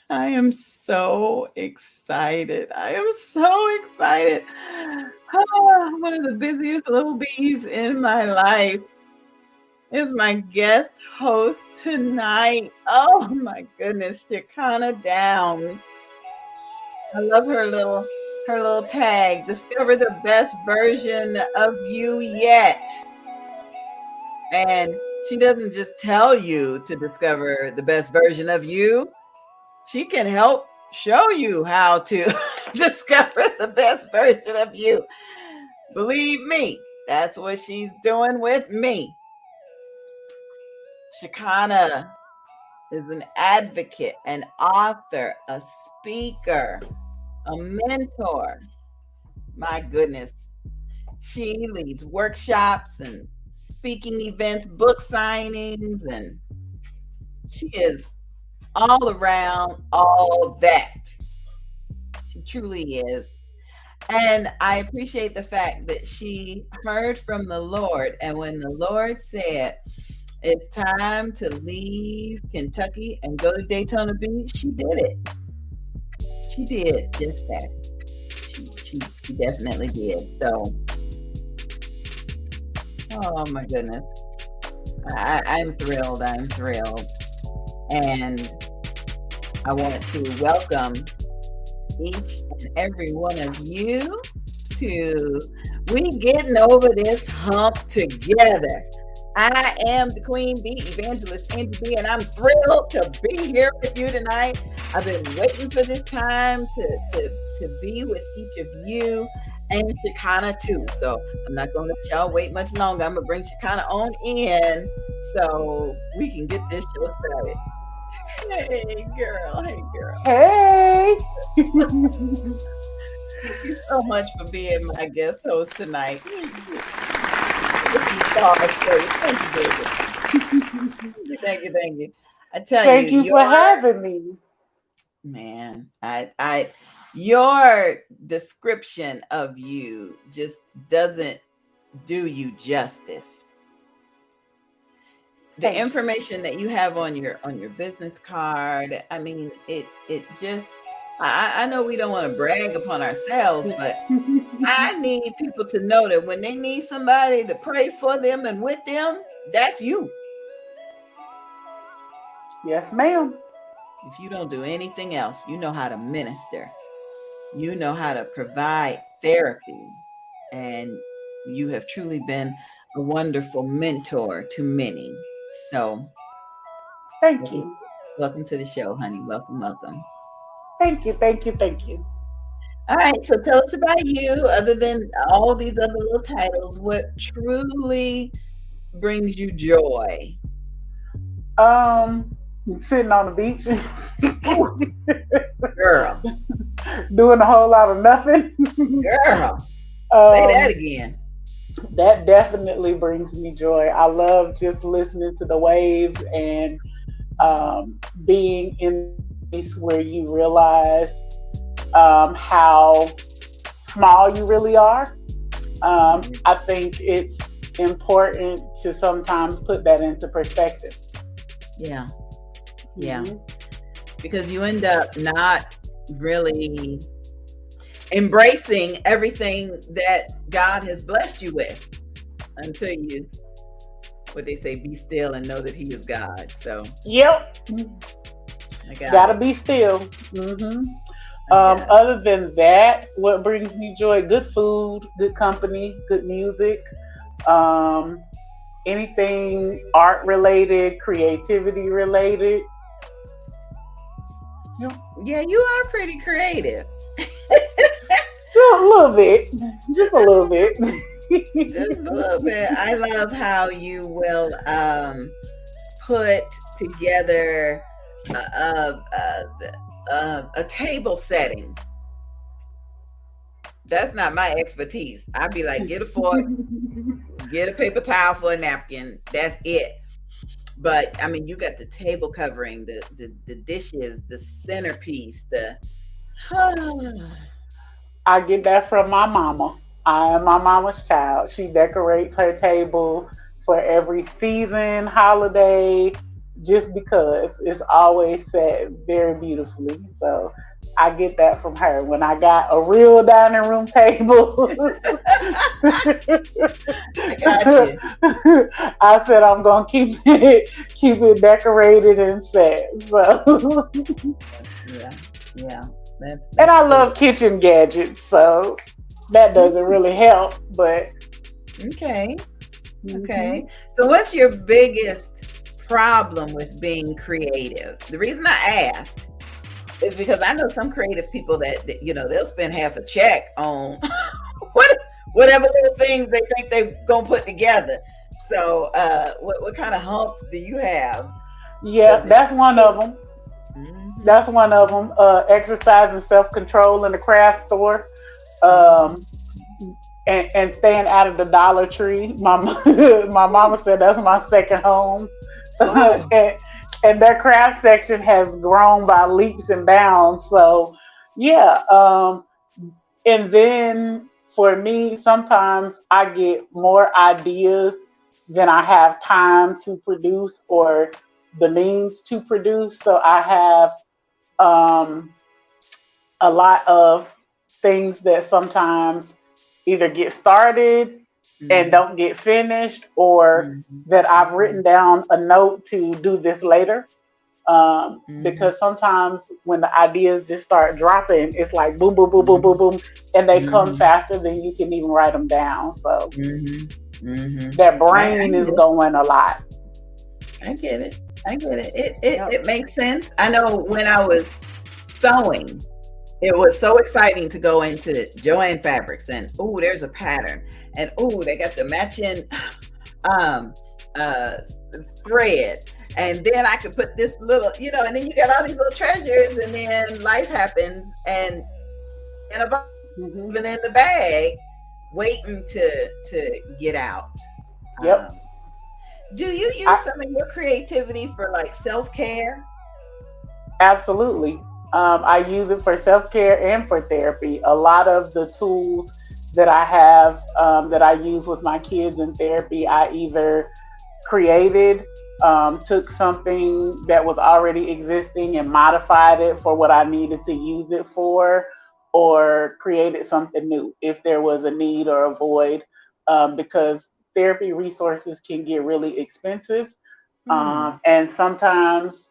I am so excited. I am so excited. One of the busiest little bees in my life is my guest host tonight. Oh my goodness, Chaconna Downs. I love her little tag. Discover the best version of you yet. And she doesn't just tell you to discover the best version of you. She can help show you how to discover the best version of you. Believe me, that's what she's doing with me. Chaconna is an advocate, an author, a speaker, a mentor. My goodness. She leads workshops and speaking events, book signings, and she is all around all that. She truly is. And I appreciate the fact that she heard from the Lord. And when the Lord said, it's time to leave Kentucky and go to Daytona Beach, she did it. She did just that. She definitely did. So, oh my goodness. I'm thrilled. I'm thrilled. And I want to welcome each and every one of you to We Getting Over This Hump Together. I am the Queen Bee, Evangelist Angie BEE, and I'm thrilled to be here with you tonight. I've been waiting for this time to be with each of you and Chaconna too. So I'm not going to let y'all wait much longer. I'm going to bring Chaconna on in so we can get this show started. Hey, girl. Hey, girl. Hey. Thank you so much for being my guest host tonight. Thank you. I tell Thank you for your having me. man, your description of you just doesn't do you justice. The Thank you. information that you have on your business card, I mean, it just I know we don't want to brag upon ourselves, but I need people to know that when they need somebody to pray for them and with them, that's you. Yes, ma'am. If you don't do anything else, you know how to minister. You know how to provide therapy. And you have truly been a wonderful mentor to many. So, Thank you. welcome to the show, honey. Welcome, welcome. Thank you. Thank you. Thank you. All right, so tell us about you, other than all these other little titles. What truly brings you joy? Um, Sitting on the beach, Ooh, girl, doing a whole lot of nothing. girl, say that um, again. that definitely brings me joy. I love just listening to the waves and being in a space where you realize how small you really are. I think it's important to sometimes put that into perspective. Yeah, yeah, Mhm. because you end up not really embracing everything that God has blessed you with until you, what they say, be still and know that He is God. So Yep. I got Gotta it. be still. hmm I got it. Other than that, what brings me joy? Good food, good company, good music. Um, Anything art related, creativity related. Yep. Yeah, you are pretty creative. Just a little bit. Just a little bit. Just a little bit. I love how you will put together a table setting. That's not my expertise. I'd be like, get a fork, get a paper towel for a napkin. That's it. But I mean, you got the table covering, the dishes, the centerpiece, the I get that from my mama. I am my mama's child. She decorates her table for every season, holiday, just because it's always set very beautifully. So I get that from her. When I got a real dining room table, I got you. I said I'm gonna keep it decorated and set. So, Yeah, yeah. and That's I cool. love kitchen gadgets, so that doesn't really help. But Okay. mhm. Okay. So what's your biggest problem with being creative? The reason I ask is because I know some creative people that they'll spend half a check on what whatever little things they think they're gonna put together. So what kind of humps do you have? Yeah, Does it that's one of them. mm-hmm. That's one of them. Exercise and self control in the craft store. Mm-hmm. Um, and staying out of the Dollar Tree. My mama said that's my second home, Oh. and their craft section has grown by leaps and bounds. So yeah, and then for me, sometimes I get more ideas than I have time to produce or the means to produce. So I have um, a lot of things that sometimes either get started and Mm-hmm. don't get finished, or that I've Mm-hmm. written down a note to do this later. Mm-hmm. Because sometimes when the ideas just start dropping, it's like boom, boom, boom, boom, boom, boom, and they come Mm-hmm. faster than you can even write them down. So Mm-hmm. Mm-hmm. that I brain is get it. going a lot. I get it. I get it. It Yep. it makes sense. I know when I was sewing, it was so exciting to go into Joanne Fabrics and oh, there's a pattern, and oh, they got the matching um uh thread, and then I could put this little, and then you got all these little treasures, and then life happens, and a Hmm. even in the bag, waiting to get out. Yep. Um, do you use I some of your creativity for like self care? absolutely. I use it for self care and for therapy. A lot of the tools that I have that I use with my kids in therapy, I either created, took something that was already existing and modified it for what I needed to use it for, or created something new if there was a need or a void, because therapy resources can get really expensive. Hmm. And sometimes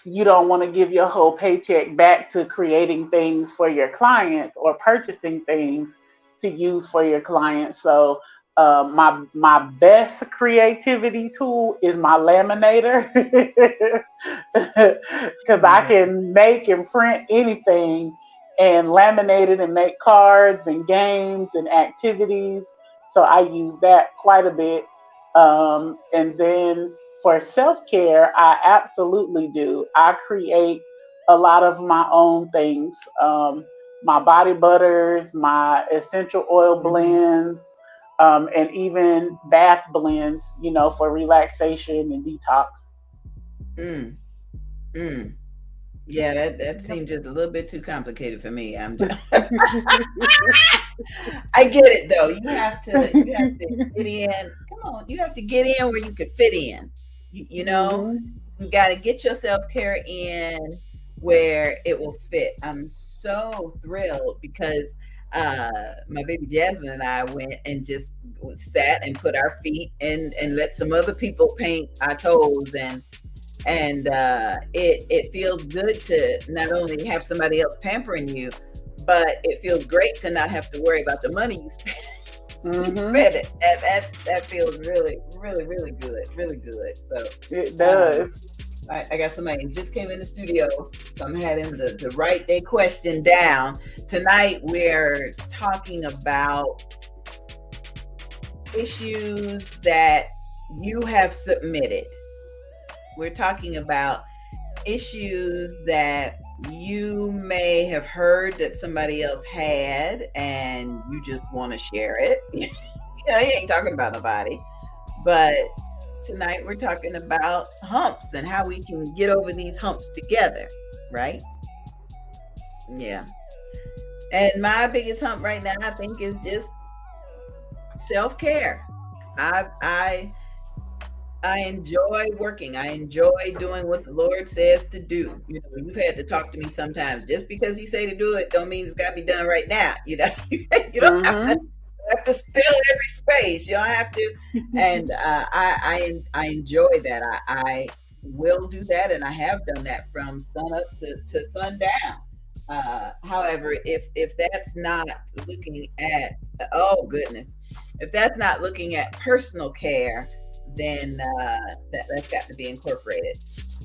you don't want to give your whole paycheck back to creating things for your clients or purchasing things to use for your clients. So my best creativity tool is my laminator because I Yeah. can make and print anything and laminate it and make cards and games and activities. So I use that quite a bit. And then for self care, I absolutely do. I create a lot of my own things. My body butters, my essential oil Hmm. blends, and even bath blends, for relaxation and detox. Mm. Mm. Yeah, that Yep. seemed just a little bit too complicated for me. I get it though. You have to get in. Come on, you have to get in where you can fit in. You know, Hmm. you got to get your self care in where it will fit. I'm so thrilled because my baby Jasmine and I went and just sat and put our feet in and let some other people paint our toes, and it feels good to not only have somebody else pampering you, but it feels great to not have to worry about the money you spend. You Hmm. spend it, and that feels really, really, really good, really good. So, It um, does. I got somebody who just came in the studio, so I'm having to write their question down. Tonight we're talking about issues that you have submitted. We're talking about issues that you may have heard that somebody else had and you just want to share it. You ain't talking about nobody. But tonight we're talking about humps and how we can get over these humps together, right? Yeah. And my biggest hump right now, I think, is just self care. I I enjoy working. I enjoy doing what the Lord says to do. You know, you've had to talk to me sometimes. Just because He say to do it, don't mean it's got to be done right now. You know, you don't Mm-hmm. have to fill every space. You don't have to. And I enjoy that. I will do that, and I have done that from sun up to sundown. However, if that's not looking at, oh goodness, if that's not looking at personal care, then that's got to be incorporated.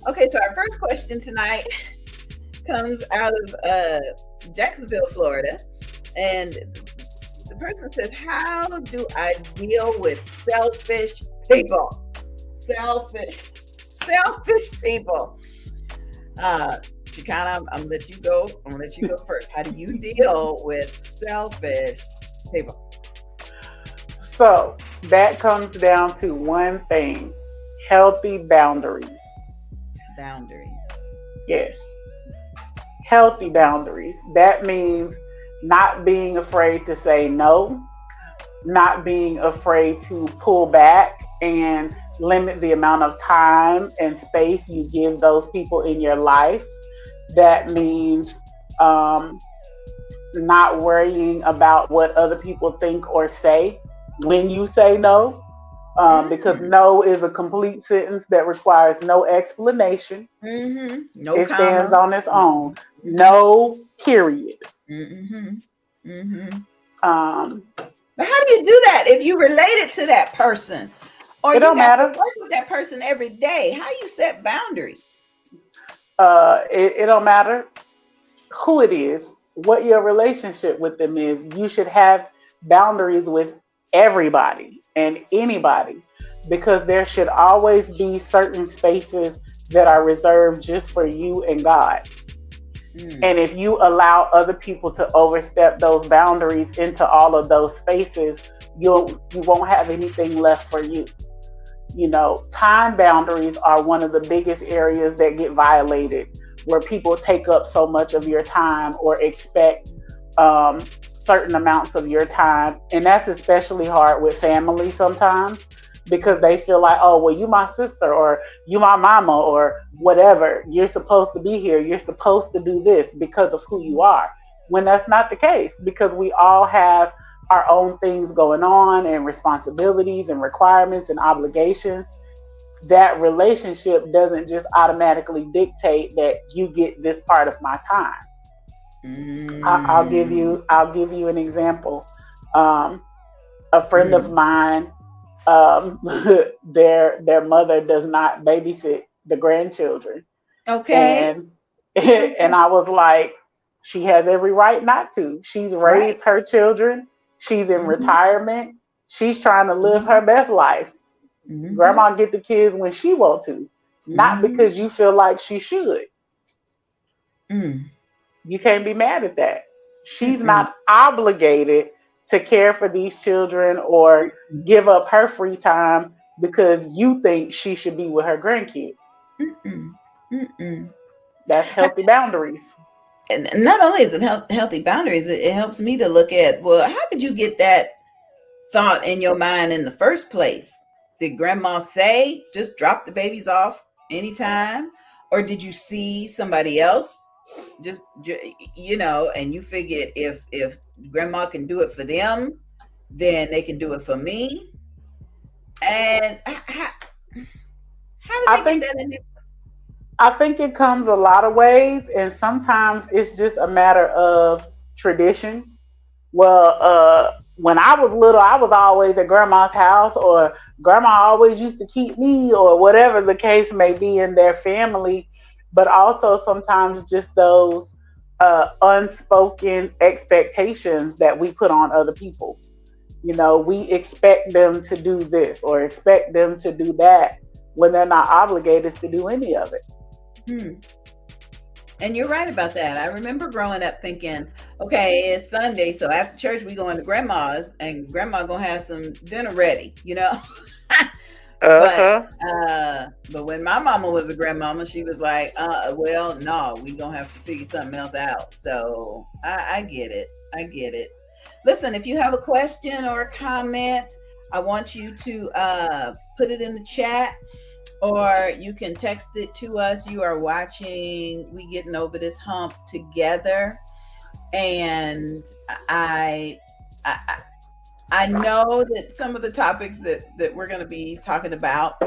Okay, so our first question tonight comes out of Jacksonville, Florida, and the person says, "How do I deal with selfish people? Selfish people." Chaconna, I'm gonna let you go. I'm gonna let you go first. How do you deal with selfish people? So that comes down to one thing: healthy boundaries. Boundaries. Yes, healthy boundaries. That means not being afraid to say no, not being afraid to pull back and limit the amount of time and space you give those people in your life. That means um, not worrying about what other people think or say when you say no, because Mm, no is a complete sentence that requires no explanation. no It stands comma. on its own. Mm-hmm. No, period. Mm-hmm. Mm-hmm. Um, But how do you do that if you related to that person or it you don't got to matter. work with that person every day? How you set boundaries? It don't matter who it is, what your relationship with them is. You should have boundaries with everybody and anybody, because there should always be certain spaces that are reserved just for you and God. Mm, And if you allow other people to overstep those boundaries into all of those spaces, you won't have anything left for you. You know, time boundaries are one of the biggest areas that get violated, where people take up so much of your time or expect certain amounts of your time. And that's especially hard with family sometimes, because they feel like, oh, well, you my sister, or you my mama, or whatever. You're supposed to be here. You're supposed to do this because of who you are. When that's not the case, because we all have our own things going on, and responsibilities and requirements and obligations. That relationship doesn't just automatically dictate that you get this part of my time. mm, I'll give you an example. Um, a friend of mm. mine, their mother does not babysit the grandchildren, Okay. and Okay. and I was like, she has every right not to. She's Right. raised her children. She's in Mm-hmm. retirement. She's trying to live her Mm-hmm. best life. Mm-hmm. Grandma get the kids when she want to, not Mm-hmm. because you feel like she should. Mm. You can't be mad at that. She's Mm-mm. not obligated to care for these children or give up her free time because you think she should be with her grandkids. Mm-mm. Mm-mm. That's healthy boundaries. And not only is it healthy boundaries, it helps me to look at, well, how did you get that thought in your mind in the first place? Did grandma say just drop the babies off anytime? Or did you see somebody else and you figured if grandma can do it for them, then they can do it for me? And how did I they get think that in there? I think it comes a lot of ways, and sometimes it's just a matter of tradition. Well, when I was little, I was always at grandma's house, or grandma always used to keep me, or whatever the case may be in their family. But also sometimes just those unspoken expectations that we put on other people. You know, we expect them to do this or expect them to do that when they're not obligated to do any of it. Hmm. And you're right about that. I remember growing up thinking, okay, it's Sunday, so after church we going to grandma's, and grandma gonna have some dinner ready. Uh but huh. but when my mama was a grandmama, she was like, well, no, we gonna have to figure something else out. So I get it. I get it. Listen, if you have a question or a comment, I want you to put it in the chat, or you can text it to us. You are watching We Getting Over This Hump together, and I, I, I know that some of the topics that we're going to be talking about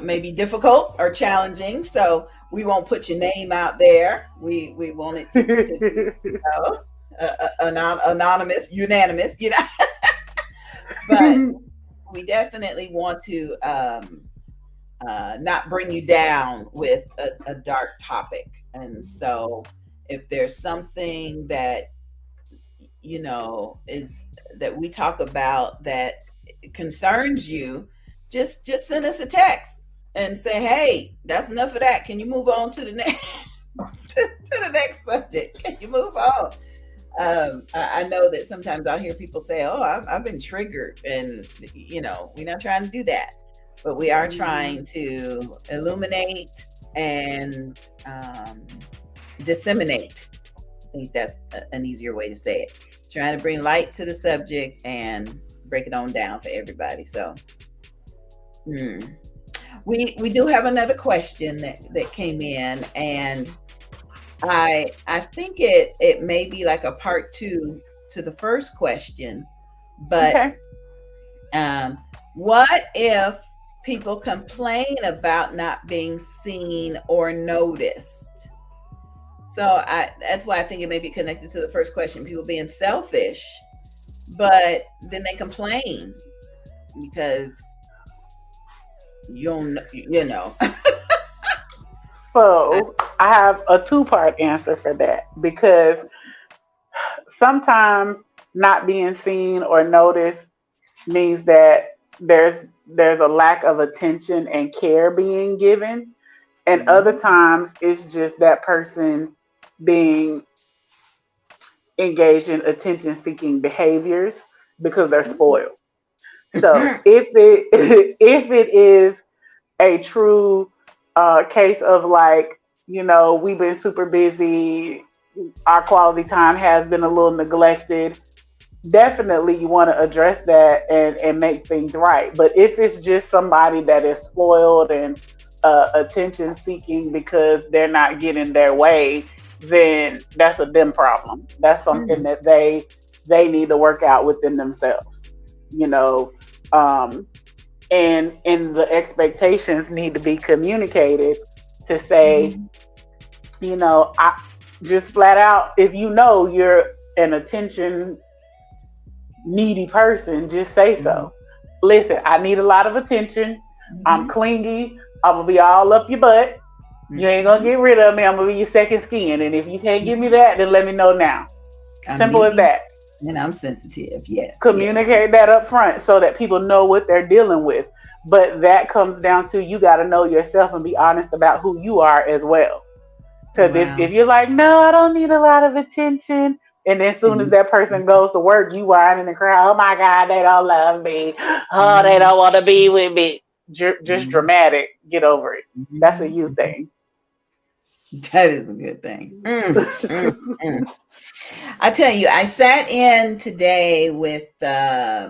may be difficult or challenging, so we won't put your name out there. We want it to be, anonymous, unanimous, but we definitely want to not bring you down with a dark topic. And so, if there's something that is that we talk about that concerns you, just send us a text and say, "Hey, that's enough of that. Can you move on to the next to the next subject? Can you move on?" I know that sometimes I'll hear people say, "Oh, I've been triggered," and we're not trying to do that, but we are trying to illuminate and disseminate. I think that's an easier way to say it. Trying to bring light to the subject and break it on down for everybody. So, we do have another question that came in, and I think it may be like a part two to the first question, but Okay. what if people complain about not being seen or noticed? So that's why I think it may be connected to the first question, people being selfish, but then they complain because you know. So I have a two-part answer for that, because sometimes not being seen or noticed means that there's a lack of attention and care being given, and other Mhm. times it's just that person being engaged in attention seeking behaviors because they're spoiled. So if it if it is a true case of, like, we've been super busy, our quality time has been a little neglected, definitely you want to address that and make things right. But if it's just somebody that is spoiled and attention seeking because they're not getting their way, then that's a them problem. That's something that they need to work out within themselves. You know, um, and the expectations need to be communicated to say, Mhm. I just flat out, if you're an attention needy person, just say Mhm. so. Listen, I need a lot of attention. I'm Mhm. clingy. I'm gonna be all up your butt. You ain't gonna Mhm. get rid of me. I'm gonna be your second skin. And if you can't give me Mhm. that, then let me know now. I'm Simple as needy that. and I'm sensitive. Yes, yes. Communicate that up front so that people know what they're dealing with. But that comes down to, you got to know yourself and be honest about who you are as well. Because if Wow. you're like, no, I don't need a lot of attention, and then as soon as And that person goes to work, you whine in the crowd, oh my God, they don't love me. Oh, they mhm. don't want to be with me. Just Mhm. dramatic. Get over it. That's a Mhm. you thing. That is a good thing. Mm. I tell you, I sat in today with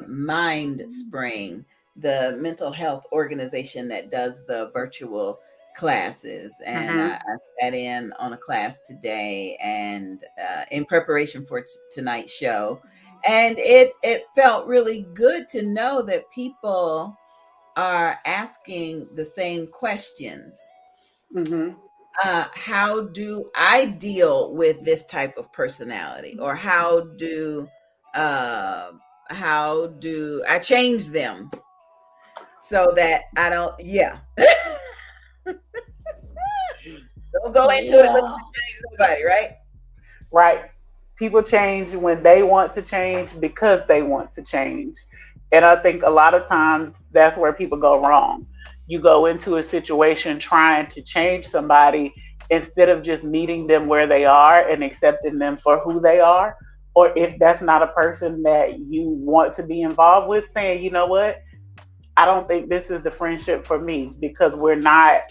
Mind Spring, the mental health organization that does the virtual classes, and Hmm. I sat in on a class today, and in preparation for tonight's show, and it felt really good to know that people are asking the same questions. Hmm. How do I deal with this type of personality, or uh, how do I change them so that I don't, yeah, don't go into it looking Yeah. to change somebody, right? Right. People change when they want to change because they want to change. And I think a lot of times that's where people go wrong. You go into a situation trying to change somebody instead of just meeting them where they are and accepting them for who they are. Or if that's not a person that you want to be involved with, saying, you know what, I don't think this is the friendship for me because we're not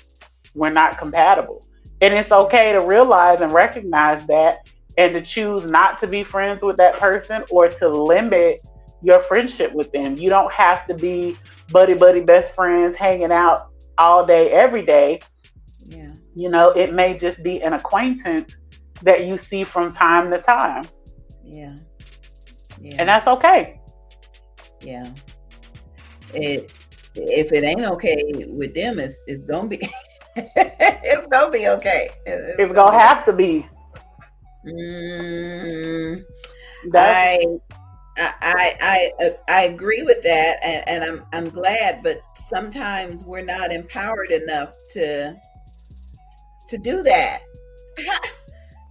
compatible. And it's okay to realize and recognize that, and to choose not to be friends with that person, or to limit your friendship with them. You don't have to be buddy best friends hanging out all day every day. Yeah. It may just be an acquaintance that you see from time to time, Yeah. and Yeah. that's okay. Yeah. It if it ain't okay with them, it's gonna be it's gonna be okay. It's It's gonna gonna be have to be. okay. That's I I agree with that, and I'm glad. But sometimes we're not empowered enough to do that.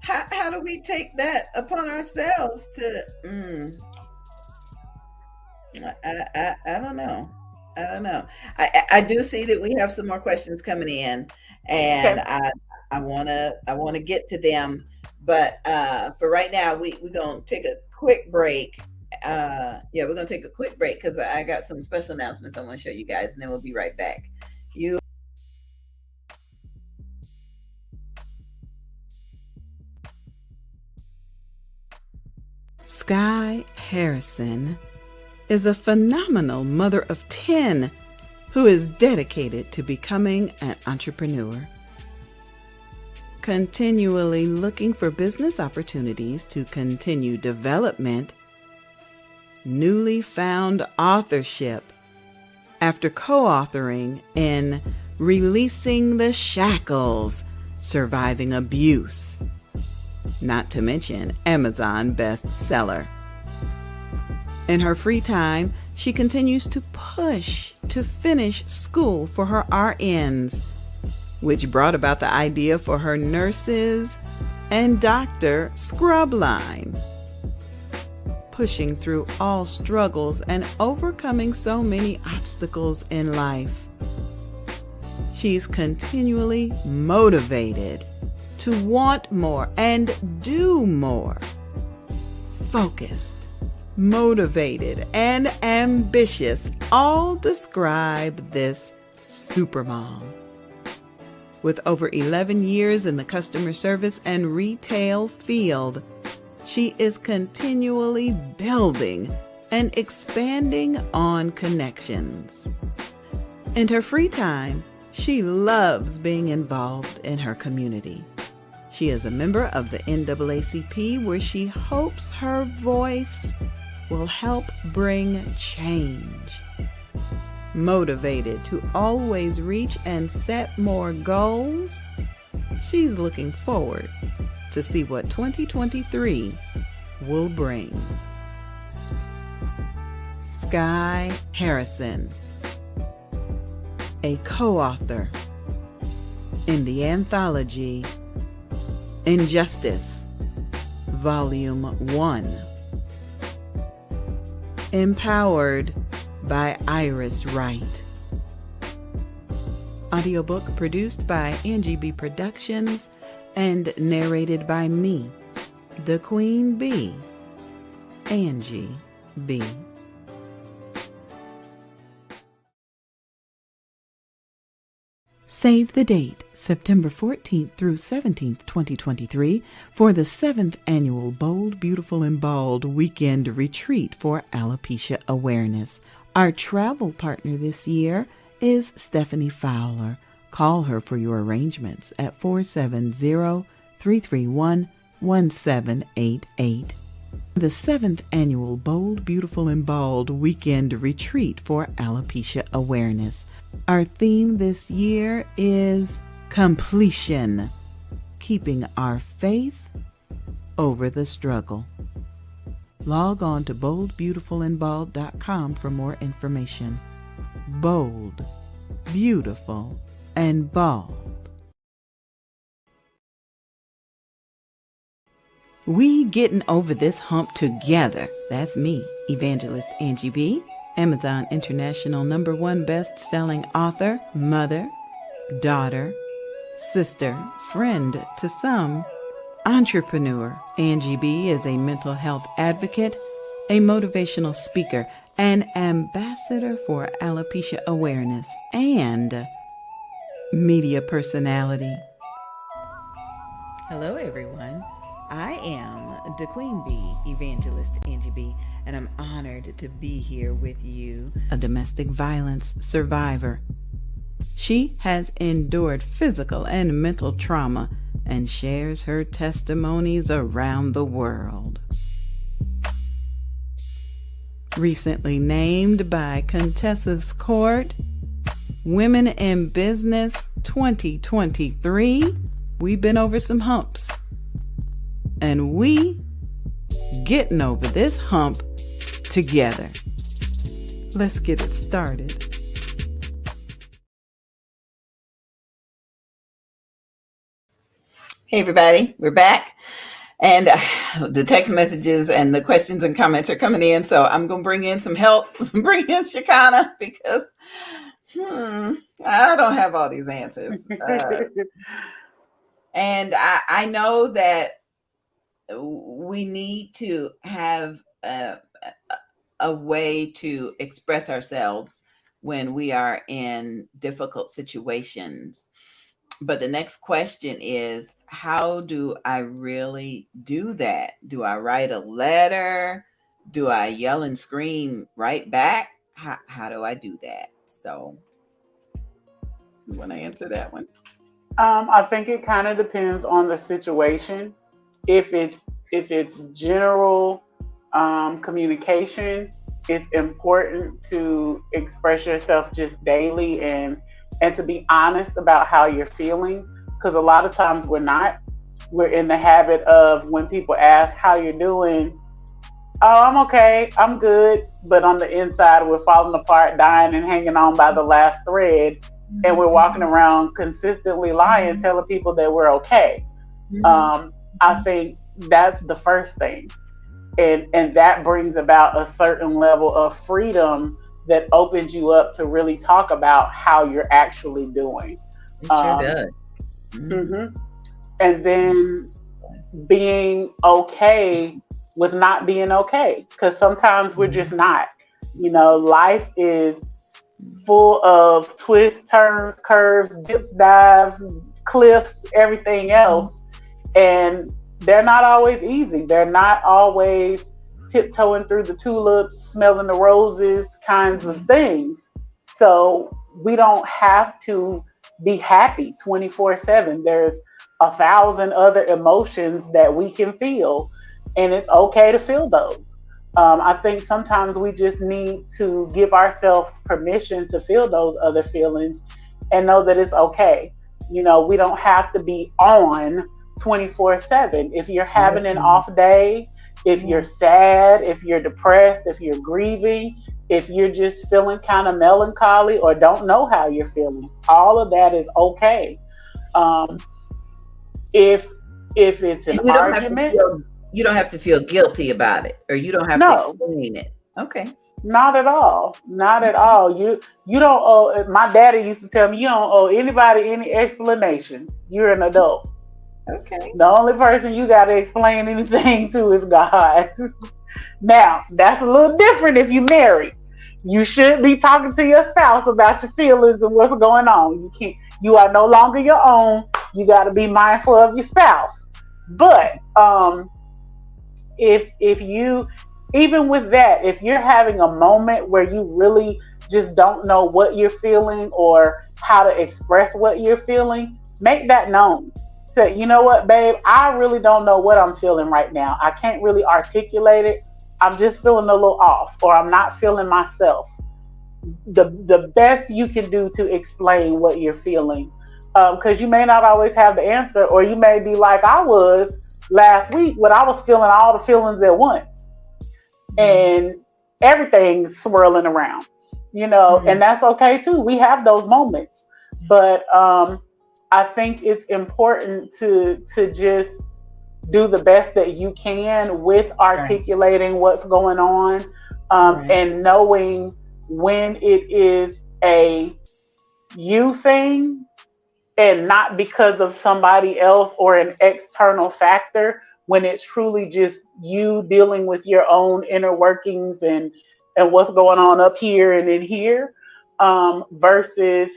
How do we take that upon ourselves to? I don't know. I don't know. I do see that we have some more questions coming in, and okay. I wanna get to them, but for right now we're gonna take a quick break. Yeah, we're gonna take a quick break because I got some special announcements I want to show you guys, and then we'll be right back. You Sky Harrison is a phenomenal mother of 10 who is dedicated to becoming an entrepreneur. Continually looking for business opportunities to continue development, newly found authorship after co-authoring in Releasing the Shackles, Surviving Abuse, not to mention Amazon bestseller. In her free time, she continues to push to finish school for her RNs, which brought about the idea for her nurses and doctor scrub line. Pushing through all struggles and overcoming so many obstacles in life, she's continually motivated to want more and do more. Focused, motivated, and ambitious all describe this supermom. With over 11 years in the customer service and retail field, she is continually building and expanding on connections. In her free time, she loves being involved in her community. She is a member of the NAACP, where she hopes her voice will help bring change. Motivated to always reach and set more goals, she's looking forward to see what 2023 will bring. Sky Harrison, a co-author in the anthology Injustice, Volume 1. Empowered by Iris Wright. Audiobook produced by Angie BEE Productions and narrated by me, the Queen Bee, Angie BEE. Save the date, September 14th through 17th, 2023, for the 7th Annual Bold, Beautiful, and Bald Weekend Retreat for Alopecia Awareness. Our travel partner this year is Stephanie Fowler. Call her for your arrangements at 470-331-1788. The 7th Annual Bold, Beautiful, and Bald Weekend Retreat for Alopecia Awareness. Our theme this year is completion, keeping our faith over the struggle. Log on to boldbeautifulandbald.com for more information. Bold, beautiful, and bald. We getting over this hump together. That's me, Evangelist Angie BEE, Amazon International #1 best-selling author, mother, daughter, sister, friend to some, entrepreneur. Angie BEE is a mental health advocate, a motivational speaker, an ambassador for alopecia awareness, and media personality. Hello, everyone. I am the Queen Bee, Evangelist Angie BEE, and I'm honored to be here with you, a domestic violence survivor. She has endured physical and mental trauma and shares her testimonies around the world. Recently named by Contessa's Court Women in Business 2023, we've been over some humps. And we getting over this hump together. Let's get it started. Hey everybody, we're back. And the text messages and the questions and comments are coming in. So I'm going to bring in some help, bring in Chaconna because I don't have all these answers. And I know that we need to have a way to express ourselves when we are in difficult situations. But the next question is, how do I really do that? Do I write a letter? Do I yell and scream right back? How do I do that? So, you want to answer that one? I think it kind of depends on the situation. If it's general communication, it's important to express yourself just daily and to be honest about how you're feeling. Because a lot of times we're in the habit of when people ask how you're doing, oh, I'm okay, I'm good, but on the inside we're falling apart, dying, and hanging on by the last thread, and we're walking around consistently lying, telling people that we're okay. I think that's the first thing, and that brings about a certain level of freedom that opens you up to really talk about how you're actually doing. It sure does. Mm-hmm. And then being okay with not being okay, because sometimes we're just not. Life is full of twists, turns, curves, dips, dives, cliffs, everything else. And they're not always easy. They're not always tiptoeing through the tulips, smelling the roses kinds of things. So we don't have to be happy 24/7. There's 1,000 other emotions that we can feel, and it's okay to feel those. I think sometimes we just need to give ourselves permission to feel those other feelings and know that it's okay. We don't have to be on 24/7. If you're having an off day, if you're sad, if you're depressed, if you're grieving, if you're just feeling kind of melancholy or don't know how you're feeling, all of that is okay. If it's an argument, you don't have to feel guilty about it, or you don't have to explain it. Okay. Not at all. Not at all. You don't owe. My daddy used to tell me you don't owe anybody any explanation. You're an adult. Okay. The only person you got to explain anything to is God. Now, that's a little different if you're married. You should be talking to your spouse about your feelings and what's going on. You are no longer your own. You got to be mindful of your spouse. But if you, even with that, if you're having a moment where you really just don't know what you're feeling or how to express what you're feeling, make that known. Say, you know what, babe, I really don't know what I'm feeling right now. I can't really articulate it. I'm just feeling a little off, or I'm not feeling myself. The best you can do to explain what you're feeling, because you may not always have the answer, or you may be like I was last week when I was feeling all the feelings at once and everything's swirling around, and that's okay too. We have those moments, but I think it's important to just do the best that you can with articulating what's going on, and knowing when it is a you thing and not because of somebody else or an external factor, when it's truly just you dealing with your own inner workings and what's going on up here and in here, versus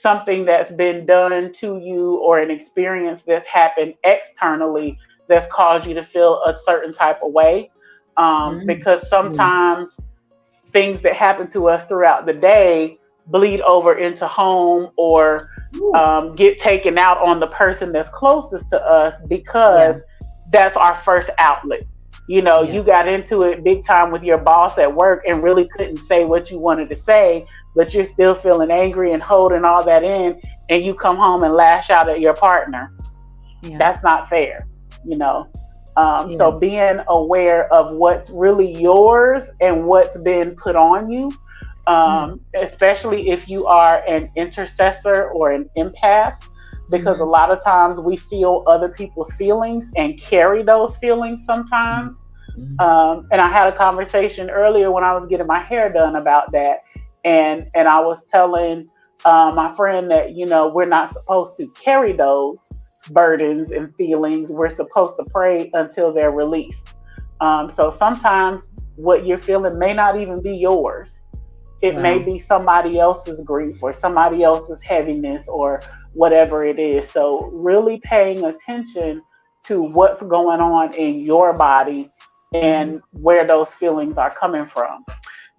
something that's been done to you or an experience that's happened externally that's caused you to feel a certain type of way. Mm. Because Yeah. sometimes things that happen to us throughout the day bleed over into home, or Ooh. get taken out on the person that's closest to us, because Yeah. that's our first outlet. You know, Yeah. you got into it big time with your boss at work and really couldn't say what you wanted to say, but you're still feeling angry and holding all that in, and you come home and lash out at your partner. Yeah. That's not fair, you know. Yeah. So being aware of what's really yours and what's been put on you, Mm. especially if you are an intercessor or an empath, because a Mm-hmm. lot of times we feel other people's feelings and carry those feelings sometimes. Mm-hmm. And I had a conversation earlier when I was getting my hair done about that, and I was telling my friend that, you know, we're not supposed to carry those burdens and feelings. We're supposed to pray until they're released. So sometimes what you're feeling may not even be yours. It may Wow. be somebody else's grief or somebody else's heaviness or whatever it is. So really paying attention to what's going on in your body Mm-hmm. and where those feelings are coming from.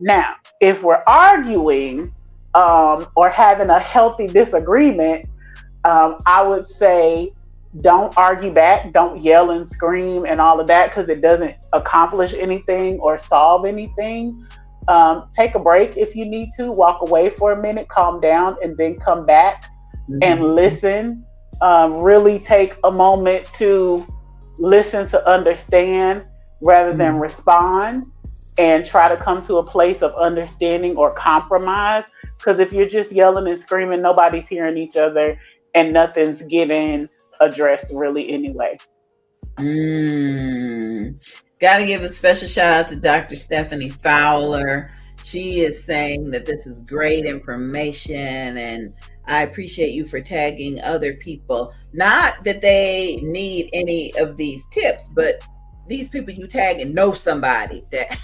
Now, if we're arguing, or having a healthy disagreement, I would say don't argue back, don't yell and scream and all of that, because it doesn't accomplish anything or solve anything. Take a break if you need to, walk away for a minute, calm down, and then come back and Mm-hmm. listen. Really take a moment to listen to understand rather than Mm-hmm. respond, and try to come to a place of understanding or compromise. Because if you're just yelling and screaming, nobody's hearing each other and nothing's getting addressed really anyway. Mm. Got to give a special shout out to Dr. Stephanie Fowler. She is saying that this is great information, and I appreciate you for tagging other people. Not that they need any of these tips, but these people you tag and know somebody that,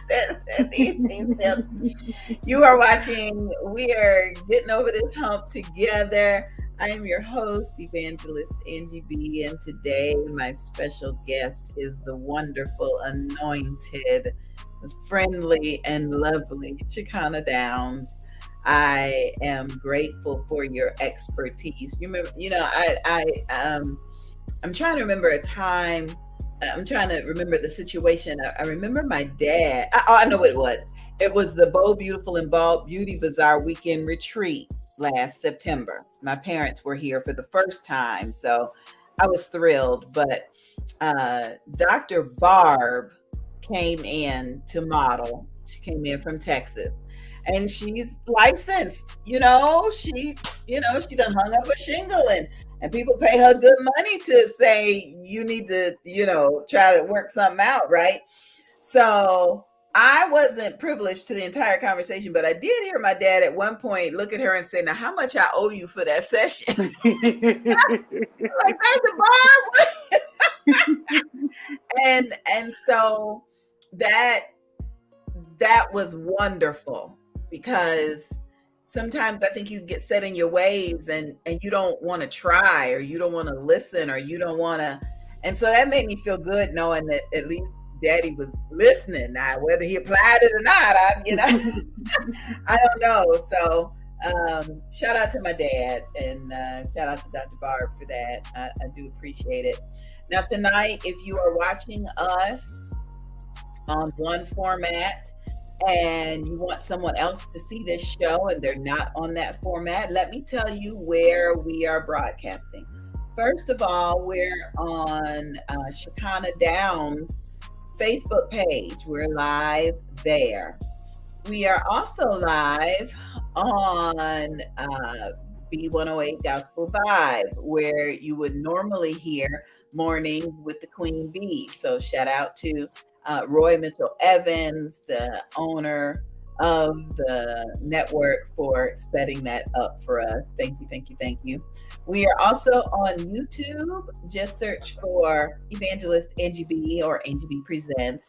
that these tips. You are watching, we are getting over this hump together. I am your host, Evangelist Angie BEE, and today my special guest is the wonderful, anointed, friendly, and lovely Chaconna Downs. I am grateful for your expertise. You remember, I'm trying to remember a time. I'm trying to remember the situation. I remember my dad. I know what it was. It was the Bold, Beautiful, and Bald Beauty Bazaar weekend retreat last September. My parents were here for the first time, so I was thrilled. But Dr. Barb came in to model. She came in from Texas, and she's licensed. She done hung up a shingle, and people pay her good money to say you need to, try to work something out, right? So I wasn't privileged to the entire conversation, but I did hear my dad at one point look at her and say, "Now, how much I owe you for that session?" Like, Dr. Barb. And so that that was wonderful, because sometimes I think you get set in your ways, and you don't want to try, or you don't want to listen, or you don't want to. And so that made me feel good, knowing that at least Daddy was listening. Now, whether he applied it or not, I don't know. So shout out to my dad, and shout out to Dr. Barb for that. I do appreciate it. Now, tonight, if you are watching us on one format and you want someone else to see this show and they're not on that format, let me tell you where we are broadcasting. First of all, we're on Chaconna Downs Facebook page. We're live there. We are also live on B108 Gospel Vibe, where you would normally hear Mornings with the Queen Bee. So shout out to Roy Mitchell Evans, the owner of the network, for setting that up for us. Thank you, thank you, thank you. We are also on YouTube. Just search for Evangelist Angie BE or Angie BE Presents.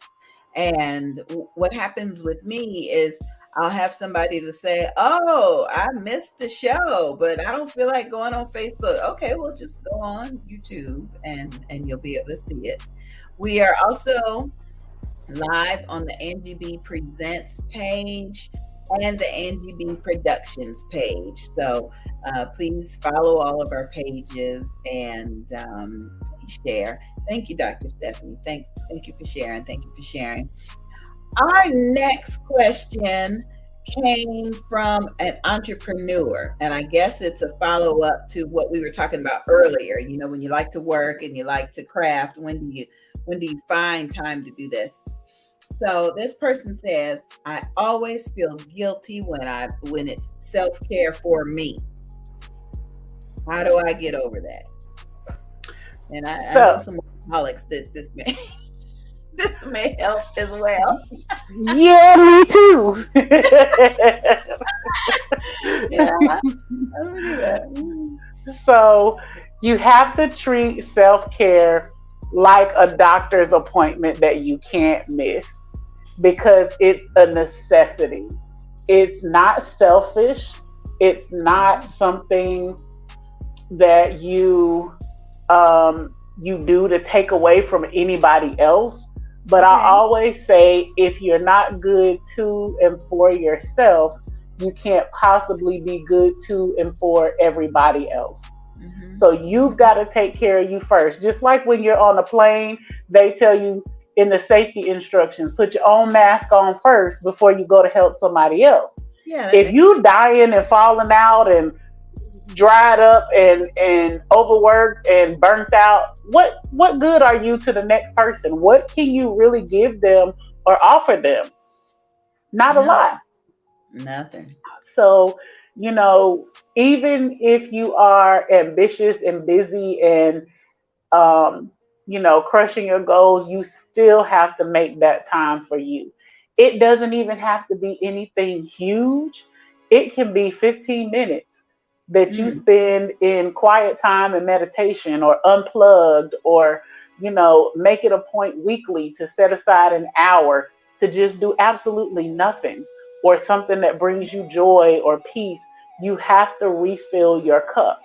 And what happens with me is I'll have somebody to say, "Oh, I missed the show, but I don't feel like going on Facebook." Okay, well, just go on YouTube and you'll be able to see it. We are also live on the Angie B Presents page and the Angie B Productions page. So please follow all of our pages and please share. Thank you, Dr. Stephanie. Thank you for sharing. Thank you for sharing. Our next question came from an entrepreneur, and I guess it's a follow up to what we were talking about earlier. You know, when you like to work and you like to craft, when do you find time to do this? So this person says, I always feel guilty when it's self-care for me. How do I get over that? And I know So, some alcoholics that this may this may help as well. yeah, me too. Yeah, I don't do that. So, you have to treat self care like a doctor's appointment that you can't miss because it's a necessity. It's not selfish. It's not something that you do to take away from anybody else. But I Okay. always say if you're not good to and for yourself, you can't possibly be good to and for everybody else. Mm-hmm. So you've got to take care of you first. Just like when you're on a plane, they tell you in the safety instructions, put your own mask on first before you go to help somebody else. Yeah, that If makes you dying and falling out and dried up and overworked and burnt out, what good are you to the next person? What can you really give them or offer them? Not a no lot. nothing. So, you know, even if you are ambitious and busy and um, crushing your goals, you still have to make that time for you. It doesn't even have to be anything huge. It can be 15 minutes that you Mm. spend in quiet time and meditation or unplugged or, make it a point weekly to set aside an hour to just do absolutely nothing or something that brings you joy or peace. You have to refill your cup,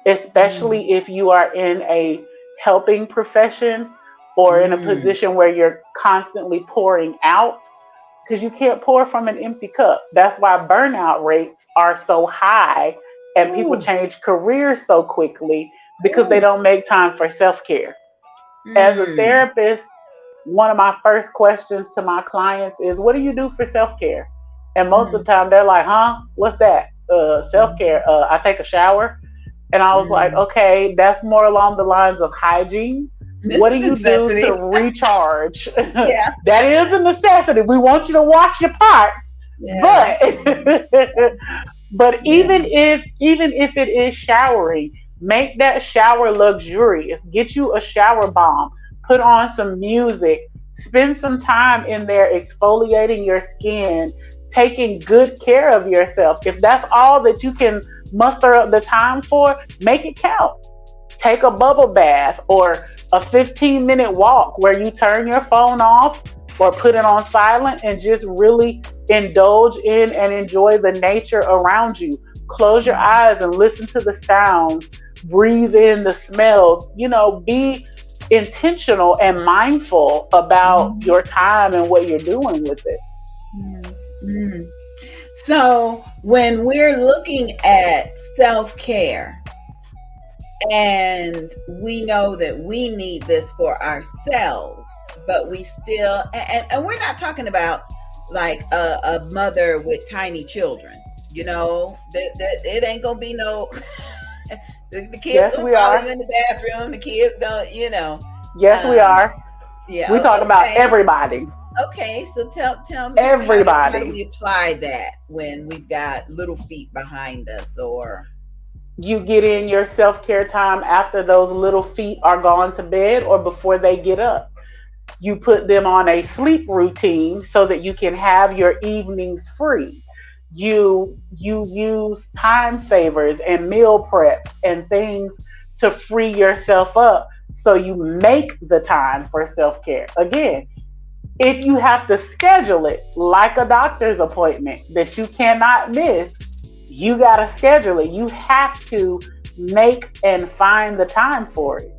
Mm. especially if you are in a helping profession or in a Mm. position where you're constantly pouring out because you can't pour from an empty cup. That's why burnout rates are so high and people Ooh. change careers so quickly because they Ooh. don't make time for self care. As a Mm. therapist, one of my first questions to my clients is, what do you do for self care? And most of Mm. the time they're like, huh, what's that? Self care. Mm. I take a shower. And I was like, Mm. okay, that's more along the lines of hygiene. This What is do a you do to necessity. recharge? Yeah. That is a necessity. We want you to wash your parts, Yeah. but but Yeah. even if it is showering, make that shower luxurious. Get you a shower bomb. Put on some music. Spend some time in there exfoliating your skin, taking good care of yourself. If that's all that you can muster up the time for, make it count. Take a bubble bath or a 15-minute walk where you turn your phone off or put it on silent and just really indulge in and enjoy the nature around you. Close your Mm. eyes and listen to the sounds, breathe in the smells, be intentional and mindful about Mm. your time and what you're doing with it. Mm. Mm. So when we're looking at self-care and we know that we need this for ourselves, but we still, and we're not talking about like a mother with tiny children, that it ain't gonna be no, the kids Yes, gonna we follow you are. in the bathroom, the kids don't. Yes, we um are. yeah, We talk about okay. everybody. Okay, so tell me, how do Everybody. we apply that when we've got little feet behind us, or You get in your self care time after those little feet are gone to bed or before they get up. You put them on a sleep routine so that you can have your evenings free. You use time savers and meal preps and things to free yourself up so you make the time for self care. Again, if you have to schedule it like a doctor's appointment that you cannot miss, you got to schedule it. You have to make and find the time for it.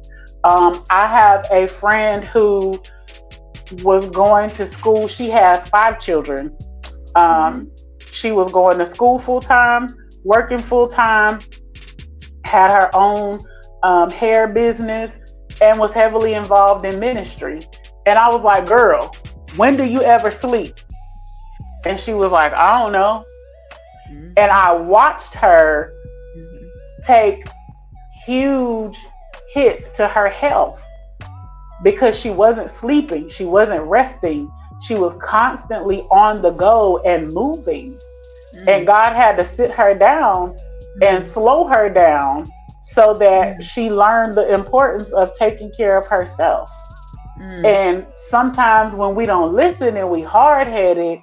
I have a friend who was going to school. She has 5 children. She was going to school full time, working full time, had her own hair business, and was heavily involved in ministry. And I was like, girl, when do you ever sleep? And she was like, I don't know. And I watched her take huge hits to her health because she wasn't sleeping. She wasn't resting. She was constantly on the go and moving. And God had to sit her down and slow her down so that she learned the importance of taking care of herself. And sometimes when we don't listen and we hard-headed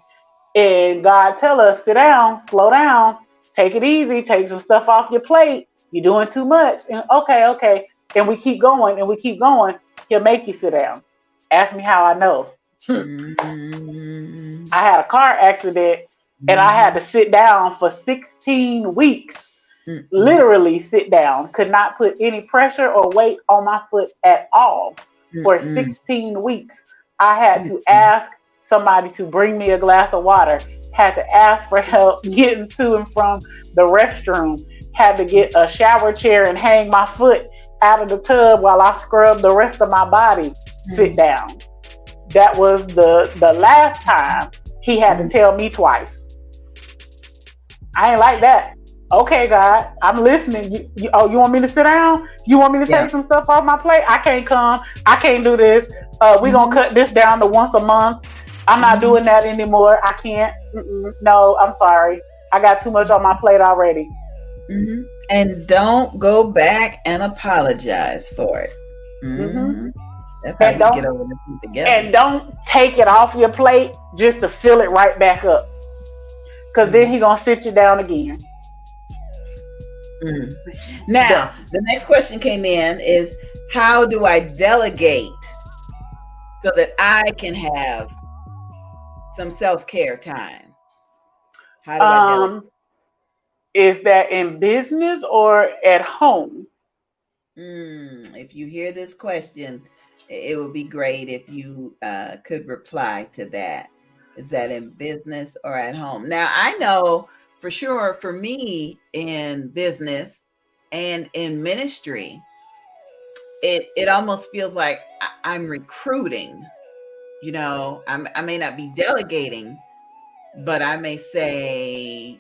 and God tell us, sit down, slow down, take it easy, take some stuff off your plate, you're doing too much. And okay. And we keep going and we keep going. He'll make you sit down. Ask me how I know. I had a car accident and I had to sit down for 16 weeks. Literally sit down. Could not put any pressure or weight on my foot at all. For 16 weeks, I had to ask somebody to bring me a glass of water, had to ask for help getting to and from the restroom, had to get a shower chair and hang my foot out of the tub while I scrubbed the rest of my body, sit down. That was the last time he had to tell me twice. I ain't like that. Okay, God, I'm listening. You want me to sit down? You want me to take some stuff off my plate? I can't come. I can't do this. We're going to cut this down to once a month. I'm not doing that anymore. I can't. No, I'm sorry. I got too much on my plate already. And don't go back and apologize for it. That's how you get over this together. And don't take it off your plate just to fill it right back up. Because then he's going to sit you down again. Now, the next question came in is, how do I delegate so that I can have some self-care time? How do I delegate? Is that in business or at home? If you hear this question, it would be great if you could reply to that. Is that in business or at home? Now, I know for sure for me in business and in ministry, it almost feels like I'm recruiting. You know, I may not be delegating, but I may say,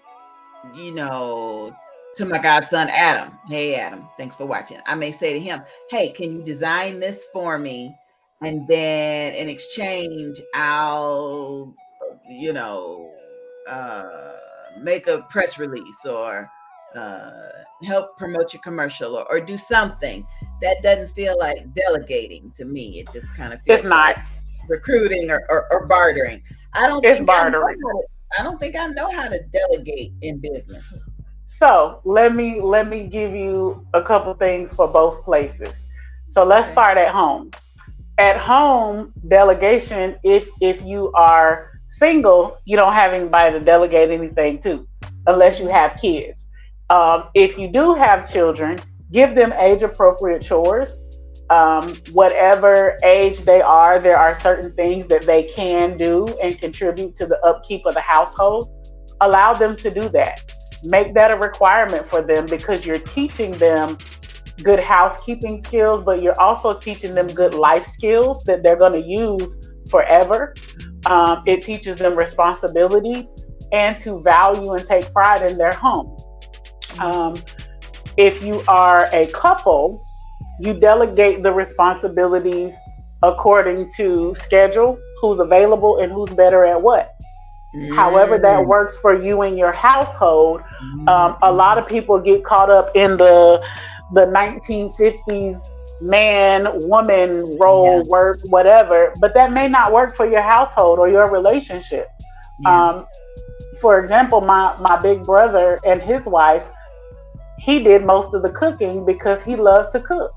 you know, to my godson, Adam, hey, Adam, thanks for watching. I may say to him, hey, can you design this for me? And then in exchange, I'll, you know, make a press release or help promote your commercial or do something. That doesn't feel like delegating to me. It just kind of feels like recruiting or bartering. I don't think I know how to delegate in business. So let me give you a couple things for both places. So let's start at home. At home, delegation, if you are single, you don't have anybody to delegate anything to, unless you have kids. If you do have children, give them age-appropriate chores. Whatever age they are, there are certain things that they can do and contribute to the upkeep of the household. Allow them to do that. Make that a requirement for them, because you're teaching them good housekeeping skills, but you're also teaching them good life skills that they're going to use forever. It teaches them responsibility and to value and take pride in their home. If you are a couple, you delegate the responsibilities according to schedule, who's available and who's better at what. However that works for you and your household. A lot of people get caught up in the 1950s man-woman role, work, whatever, but that may not work for your household or your relationship. For example, my big brother and his wife, he did most of the cooking because he loves to cook.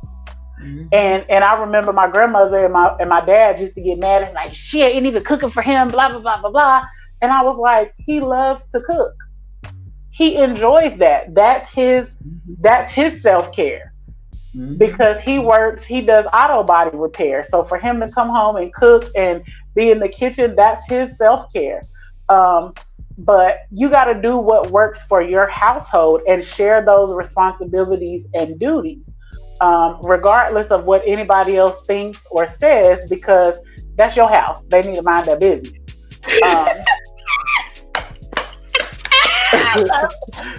Mm-hmm. And I remember my grandmother and my dad used to get mad and like, she ain't even cooking for him, blah blah blah blah blah. And I was like, he loves to cook. He enjoys that. That's his self care Mm-hmm. because he works. He does auto body repair. So for him to come home and cook and be in the kitchen, that's his self care. Um, but you got to do what works for your household and share those responsibilities and duties, regardless of what anybody else thinks or says, because that's your house. They need to mind their business. Um, I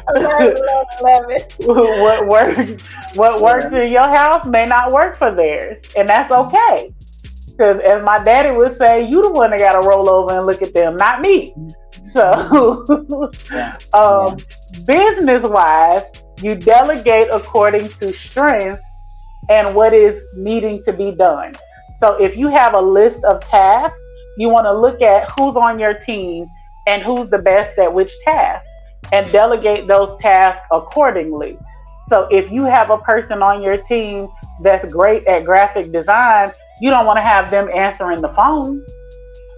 love love it. what works what Yeah. works in your house may not work for theirs, and that's okay. Because as my daddy would say, you the one that got to roll over and look at them, not me. Mm-hmm. So, Yeah. Yeah. um, business wise, you delegate according to strengths and what is needing to be done. So if you have a list of tasks, you want to look at who's on your team and who's the best at which task and delegate those tasks accordingly. So if you have a person on your team that's great at graphic design, you don't want to have them answering the phone.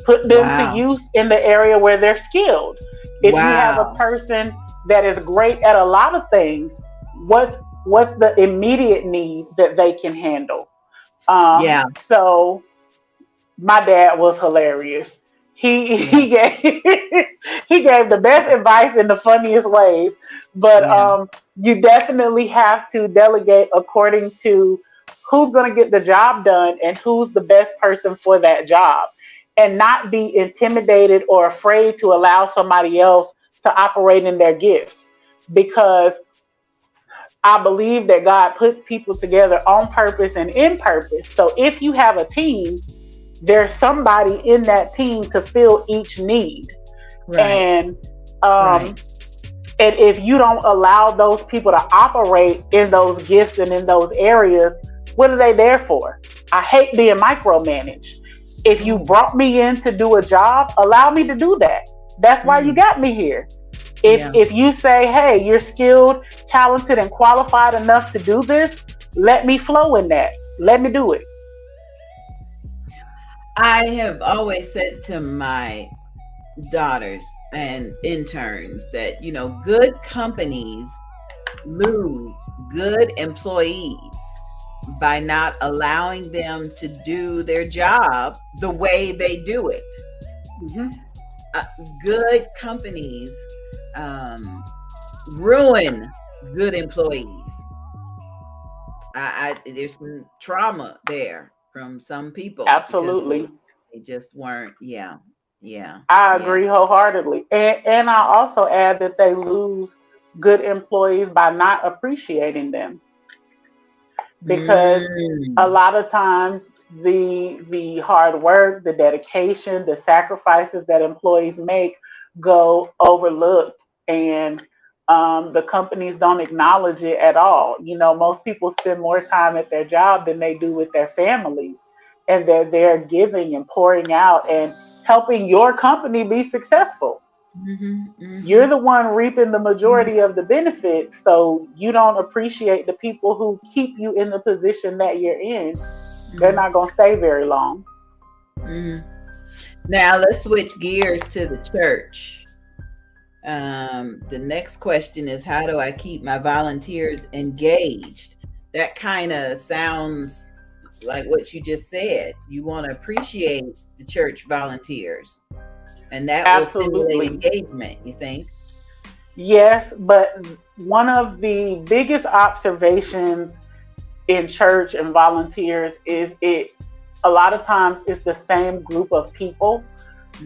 Put them to Wow. use in the area where they're skilled. If you have a Wow. person that is great at a lot of things, what's the immediate need that they can handle? Yeah. So my dad was hilarious. He Yeah. he gave he gave the best advice in the funniest ways. But Yeah. you definitely have to delegate according to who's going to get the job done and who's the best person for that job, and not be intimidated or afraid to allow somebody else to operate in their gifts, because I believe that God puts people together on purpose and in purpose. So if you have a team, there's somebody in that team to fill each need. Right. And Right. and if you don't allow those people to operate in those gifts and in those areas, what are they there for? I hate being micromanaged. If you Mm. brought me in to do a job, allow me to do that. That's why you Mm. got me here. If Yeah. if you say, hey, you're skilled, talented, and qualified enough to do this, let me flow in that. Let me do it. I have always said to my daughters and interns that, good companies lose good employees by not allowing them to do their job the way they do it. Hmm. Uh, Good companies um, ruin good employees. There's some trauma there from some people because they, Absolutely. they just weren't. Yeah, yeah, I yeah. agree wholeheartedly. And I also add that they lose good employees by not appreciating them, because a Mm, lot of times the hard work, the dedication, the sacrifices that employees make go overlooked, and the companies don't acknowledge it at all. Most people spend more time at their job than they do with their families, and they're there giving and pouring out and helping your company be successful. mhm, You're mhm, the one reaping the majority of the benefits, so you don't appreciate the people who keep you in the position that you're in. They're mhm, not going to stay very long. mhm. Now let's switch gears to the church. The next question is, how do I keep my volunteers engaged? That kind of sounds like what you just said. You want to appreciate the church volunteers, and that will stimulate Absolutely. engagement, you think? Yes, but one of the biggest observations in church and volunteers is it a lot of times it's the same group of people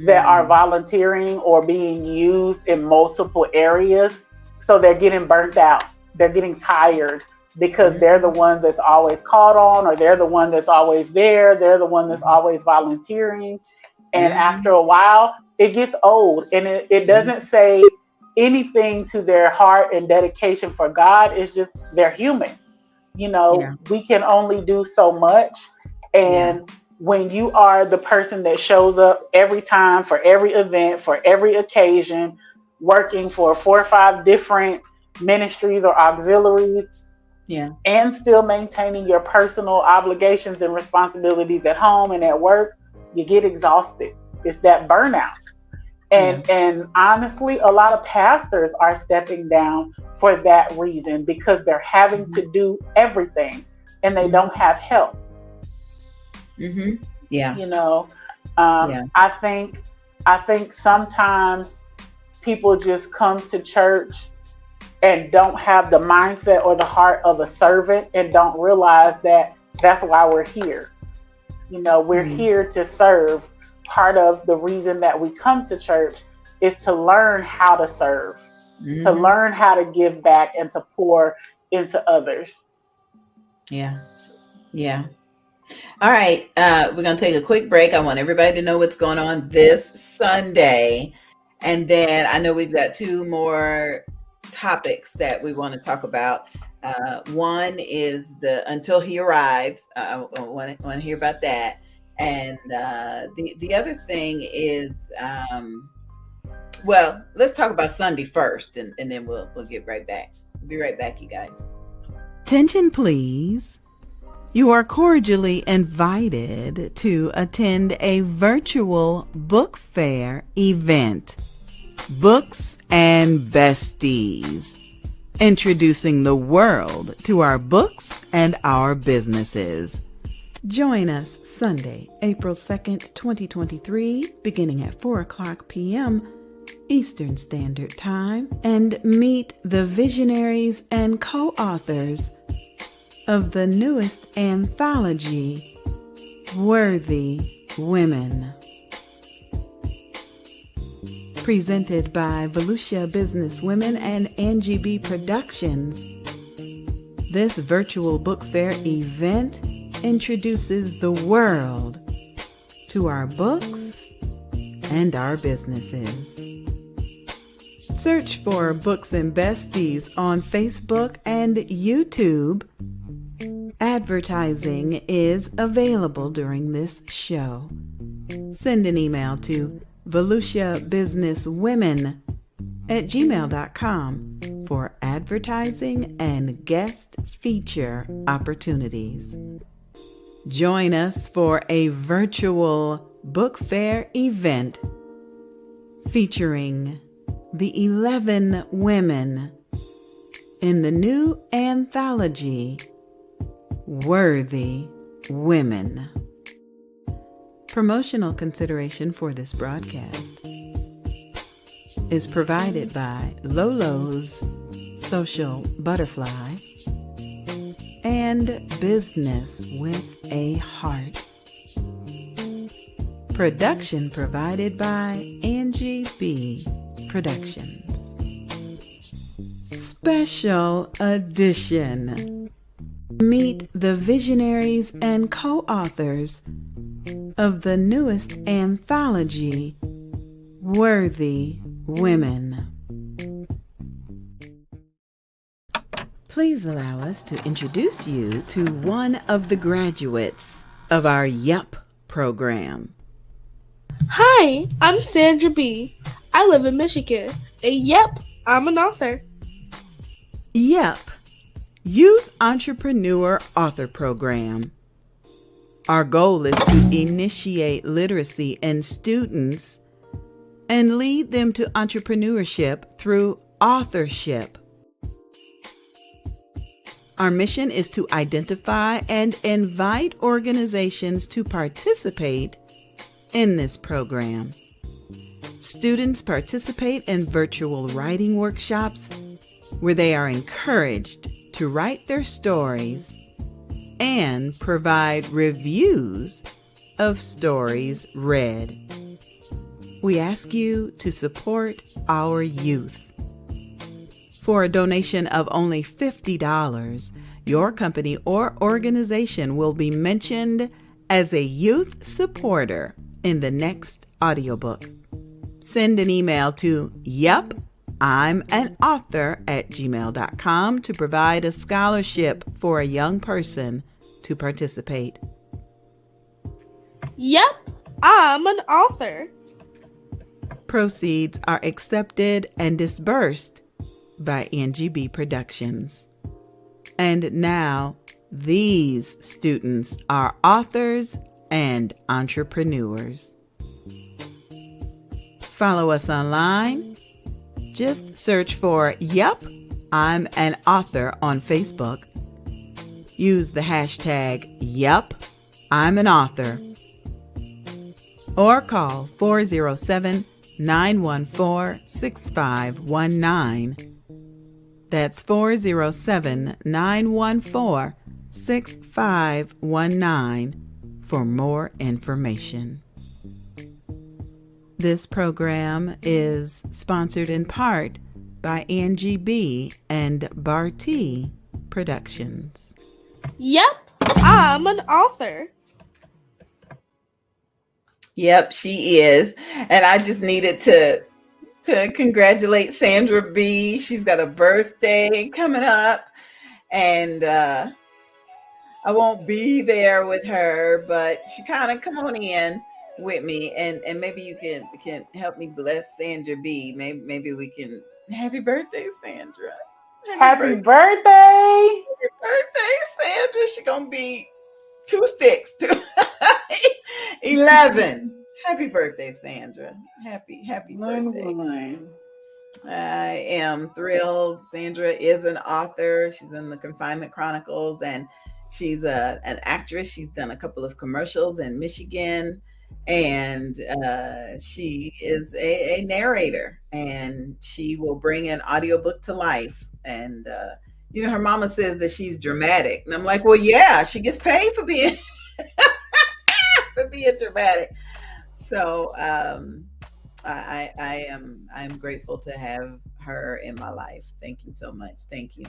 that are Mm, volunteering or being used in multiple areas. So they're getting burnt out. They're getting tired because they're the mhm, ones that's always called on, or they're the one that's always there. They're the one that's always volunteering. And after mhm, a while, it gets old, and it doesn't mhm. say anything to their heart and dedication for God. It's just they're human. Yeah, We can only do so much. yeah. And when you are the person that shows up every time for every event, for every occasion, working for 4 or 5 different ministries or auxiliaries, Yeah. and still maintaining your personal obligations and responsibilities at home and at work, you get exhausted. It's that burnout. Yeah. And honestly, a lot of pastors are stepping down for that reason because they're having Mm-hmm. to do everything and they Mm-hmm. don't have help. Mm-hmm. Yeah. You know, Yeah. I think sometimes people just come to church and don't have the mindset or the heart of a servant and don't realize that that's why we're here. We're Mm-hmm. here to serve. Part of the reason that we come to church is to learn how to serve, to Mm-hmm. learn how to give back and to pour into others. Yeah. Yeah. All right. We're going to take a quick break. I want everybody to know what's going on this Sunday. And then I know we've got two more topics that we want to talk about. One is the Until He Arrives. I want to hear about that. And the other thing is, well, let's talk about Sunday first, and then we'll get right back. We'll be right back, you guys. Attention, please. You are cordially invited to attend a virtual book fair event, Books and Besties, introducing the world to our books and our businesses. Join us Sunday, April 2nd, 2023, beginning at 4 o'clock p.m. Eastern Standard Time, and meet the visionaries and co-authors of the newest anthology, Worthy Women. Presented by Volusia Business Women and Angie BEE Productions, this virtual book fair event introduces the world to our books and our businesses. Search for Books and Besties on Facebook and YouTube. Advertising is available during this show. Send an email to volusiabusinesswomen@gmail.com for advertising and guest feature opportunities. Join us for a virtual book fair event featuring the 11 women in the new anthology, Worthy Women. Promotional consideration for this broadcast is provided by Lolo's Social Butterfly and Business with a Heart. Production provided by Angie BEE Productions. Special edition. Meet the visionaries and co-authors of the newest anthology, Worthy Women. Please allow us to introduce you to one of the graduates of our YUP program. Hi, I'm Sandra B. I live in Michigan. And yep, I'm an author. YUP, Youth Entrepreneur Author Program. Our goal is to initiate literacy in students and lead them to entrepreneurship through authorship. Our mission is to identify and invite organizations to participate in this program. Students participate in virtual writing workshops where they are encouraged to write their stories and provide reviews of stories read. We ask you to support our youth. For a donation of only $50, your company or organization will be mentioned as a youth supporter in the next audiobook. Send an email to yupi'manauthor@gmail.com to provide a scholarship for a young person to participate. Yep, I'm an author. Proceeds are accepted and disbursed by Angie BEE Productions. And now these students are authors and entrepreneurs. Follow us online. Just search for Yup, I'm an Author on Facebook. Use the hashtag Yup, I'm an Author. Or call 407-914-6519. That's 407-914-6519 for more information. This program is sponsored in part by Angie BEE and Barty Productions. Yep, I'm an author. Yep, she is. And I just needed to congratulate Sandra BEE. She's got a birthday coming up, and I won't be there with her, but she kind of come on in with me, and maybe you can help me bless Sandra BEE. Maybe we can. Happy birthday, Sandra. Happy birthday. Happy birthday, Sandra. She gonna be 2 sticks to 11. Happy birthday, Sandra. Happy birthday. I am thrilled. Sandra is an author. She's in the Confinement Chronicles, and she's an actress. She's done a couple of commercials in Michigan, and she is a narrator, and she will bring an audiobook to life. And her mama says that she's dramatic, and I'm like, well, yeah, she gets paid for being dramatic. So I am grateful to have her in my life. Thank you so much. Thank you.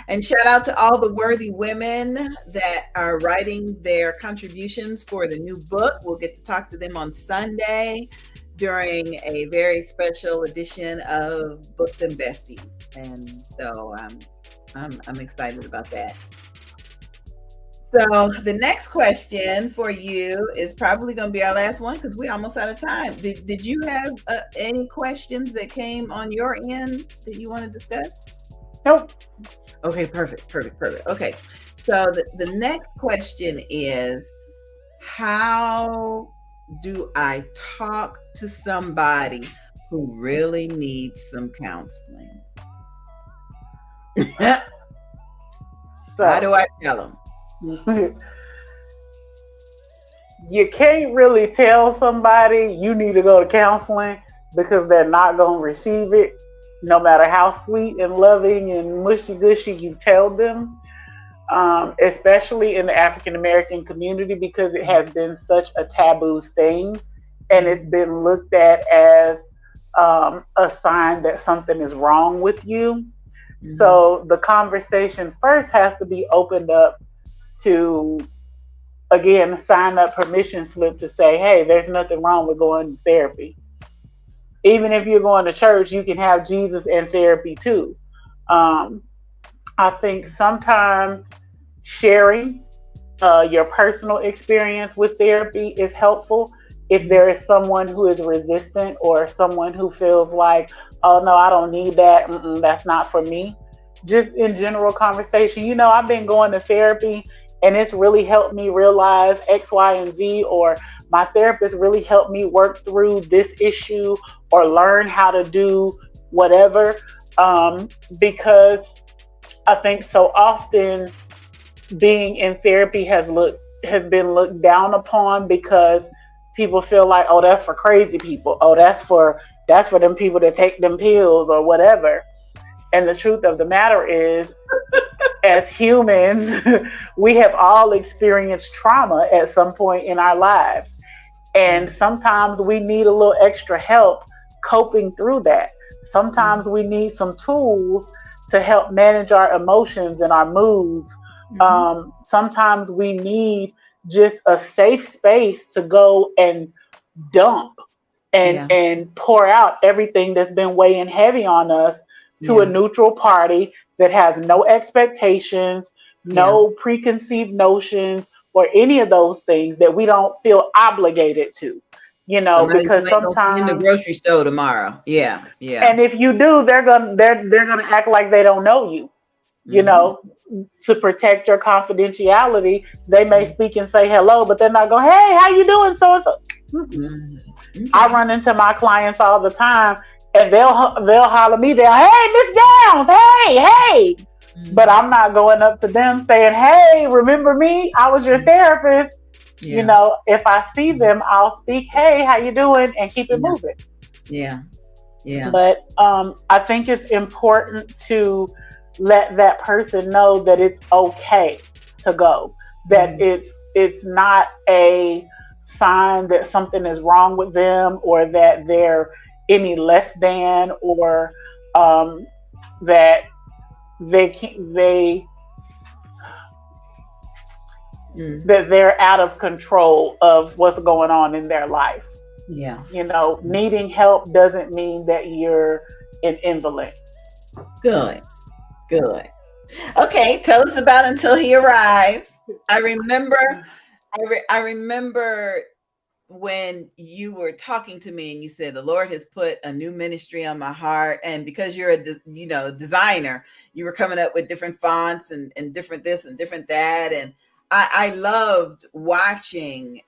And shout out to all the worthy women that are writing their contributions for the new book. We'll get to talk to them on Sunday during a very special edition of Books and Besties. And so I'm excited about that. So the next question for you is probably going to be our last one because we're almost out of time. Did you have any questions that came on your end that you want to discuss? Nope. Okay, perfect. Okay, so the next question is, how do I talk to somebody who really needs some counseling? How do I tell them? You can't really tell somebody you need to go to counseling because they're not going to receive it, no matter how sweet and loving and mushy-gushy you tell them, especially in the African American community, because it has been such a taboo thing, and it's been looked at as a sign that something is wrong with you. Mm-hmm. So the conversation first has to be opened up to, again, sign up permission slip to say, hey, there's nothing wrong with going to therapy. Even if you're going to church, you can have Jesus and therapy too. I think sometimes sharing your personal experience with therapy is helpful. If there is someone who is resistant or someone who feels like, oh no, I don't need that, that's not for me. Just in general conversation, I've been going to therapy and it's really helped me realize X, Y, and Z, or my therapist really helped me work through this issue or learn how to do whatever. Because I think so often being in therapy has been looked down upon because people feel like, oh, that's for crazy people. Oh, that's for them people that take them pills or whatever. And the truth of the matter is, as humans, we have all experienced trauma at some point in our lives. And sometimes we need a little extra help coping through that. Sometimes we need some tools to help manage our emotions and our moods. Mm-hmm. Sometimes we need just a safe space to go and dump and pour out everything that's been weighing heavy on us to a neutral party that has no expectations, no preconceived notions, or any of those things that we don't feel obligated to, because sometimes in the grocery store tomorrow. Yeah. And if you do, they're gonna act like they don't know you. you know, to protect your confidentiality. They may speak and say hello, but they're not go, hey, how you doing? So and so. I run into my clients all the time, and they'll holler me down, hey, Miss Downs, hey. But I'm not going up to them saying, hey, remember me? I was your therapist. Yeah. You know, if I see them, I'll speak, hey, how you doing? And keep it moving. Yeah. Yeah. But I think it's important to let that person know that it's okay to go, that it's not a sign that something is wrong with them, or that they're any less than, or that that they're out of control of what's going on in their life. Yeah. You know, needing help doesn't mean that you're an invalid. Good. Okay, tell us about Until He Arrives. I remember when you were talking to me and you said the Lord has put a new ministry on my heart, and because you're a designer, you were coming up with different fonts and different this and different that, and I loved watching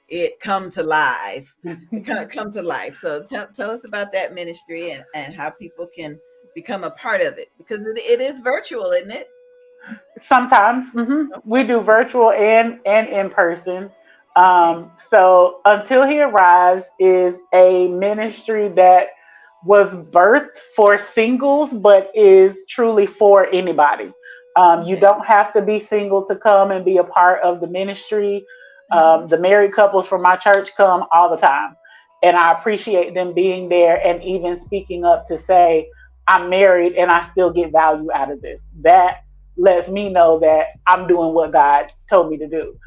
it come to life. Come to life. So tell us about that ministry and how people can become a part of it, because it is virtual, isn't it? Sometimes we do virtual and in person. So Until He Arrives is a ministry that was birthed for singles, but is truly for anybody. You don't have to be single to come and be a part of the ministry. The married couples from my church come all the time, and I appreciate them being there and even speaking up to say, I'm married and I still get value out of this. That lets me know that I'm doing what God told me to do.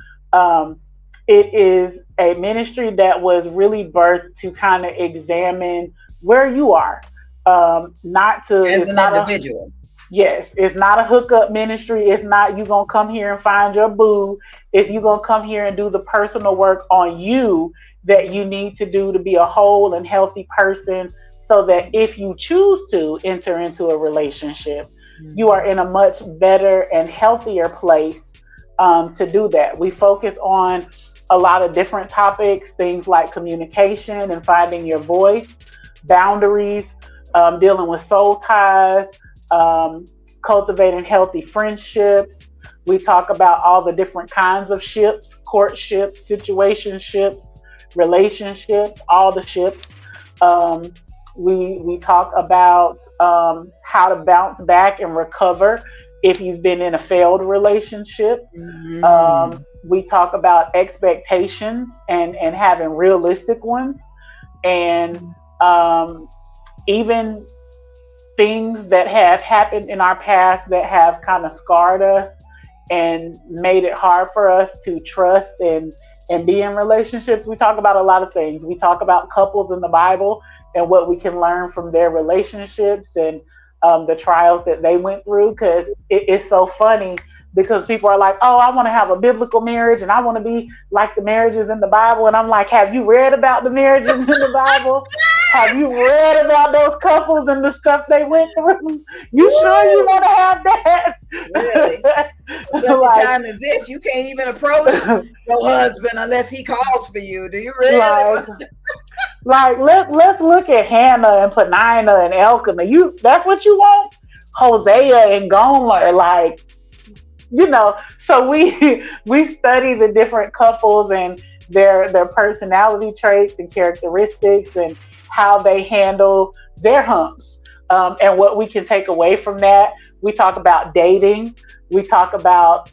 It is a ministry that was really birthed to kind of examine where you are. Not to as an individual. Yes, it's not a hookup ministry. It's not you gonna come here and find your boo. It's you gonna come here and do the personal work on you that you need to do to be a whole and healthy person, so that if you choose to enter into a relationship, you are in a much better and healthier place to do that. We focus on a lot of different topics, things like communication and finding your voice, boundaries, dealing with soul ties, cultivating healthy friendships. We talk about all the different kinds of ships, courtships, situationships, relationships, all the ships. We talk about how to bounce back and recover if you've been in a failed relationship. We talk about expectations and having realistic ones, and even things that have happened in our past that have kind of scarred us and made it hard for us to trust and be in relationships. We talk about a lot of things. We talk about couples in the Bible and what we can learn from their relationships and the trials that they went through, because it's so funny, because people are like, oh, I want to have a biblical marriage and I want to be like the marriages in the Bible. And I'm like, have you read about the marriages in the Bible? Have you read about those couples and the stuff they went through? You sure you want to have that? Really? Such a time as this, you can't even approach your husband unless he calls for you. Do you really? Like let's look at Hannah and Penina and Elkanah. That's what you want? Hosea and Gomer, like, you know. So we study the different couples and their personality traits and characteristics and how they handle their humps, and what we can take away from that. We talk about dating. We talk about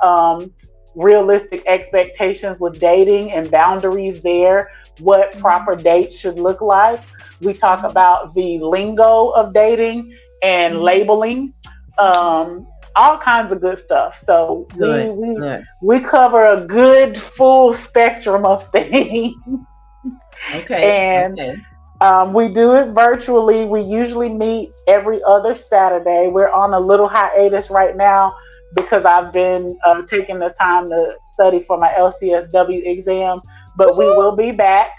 realistic expectations with dating and boundaries there, what proper dates should look like. We talk about the lingo of dating and labeling, all kinds of good stuff. So we cover a good full spectrum of things. And we do it virtually. We usually meet every other Saturday. We're on a little hiatus right now because I've been taking the time to study for my LCSW exam, but we will be back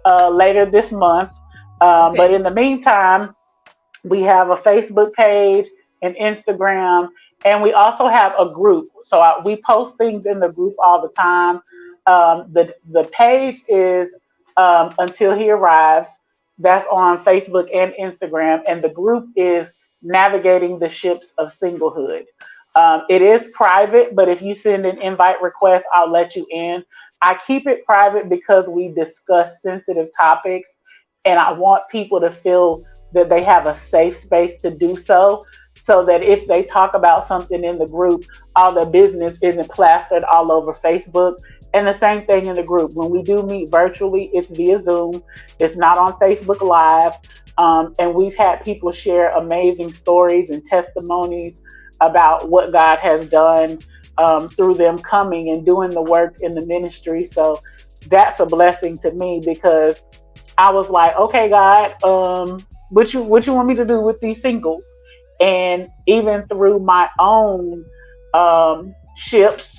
later this month. But in the meantime, we have a Facebook page, an Instagram, And we also have a group. So we post things in the group all the time. The page is Until He Arrives. That's on Facebook and Instagram. And the group is Navigating the Ships of Singlehood. It is private, but if you send an invite request, I'll let you in. I keep it private because we discuss sensitive topics, and I want people to feel that they have a safe space to do so. So that if they talk about something in the group, all the business isn't plastered all over Facebook. And the same thing in the group. When we do meet virtually, it's via Zoom. It's not on Facebook Live. And we've had people share amazing stories and testimonies about what God has done through them coming and doing the work in the ministry. So that's a blessing to me, because I was like, okay, God, what you want me to do with these singles? And even through my own ships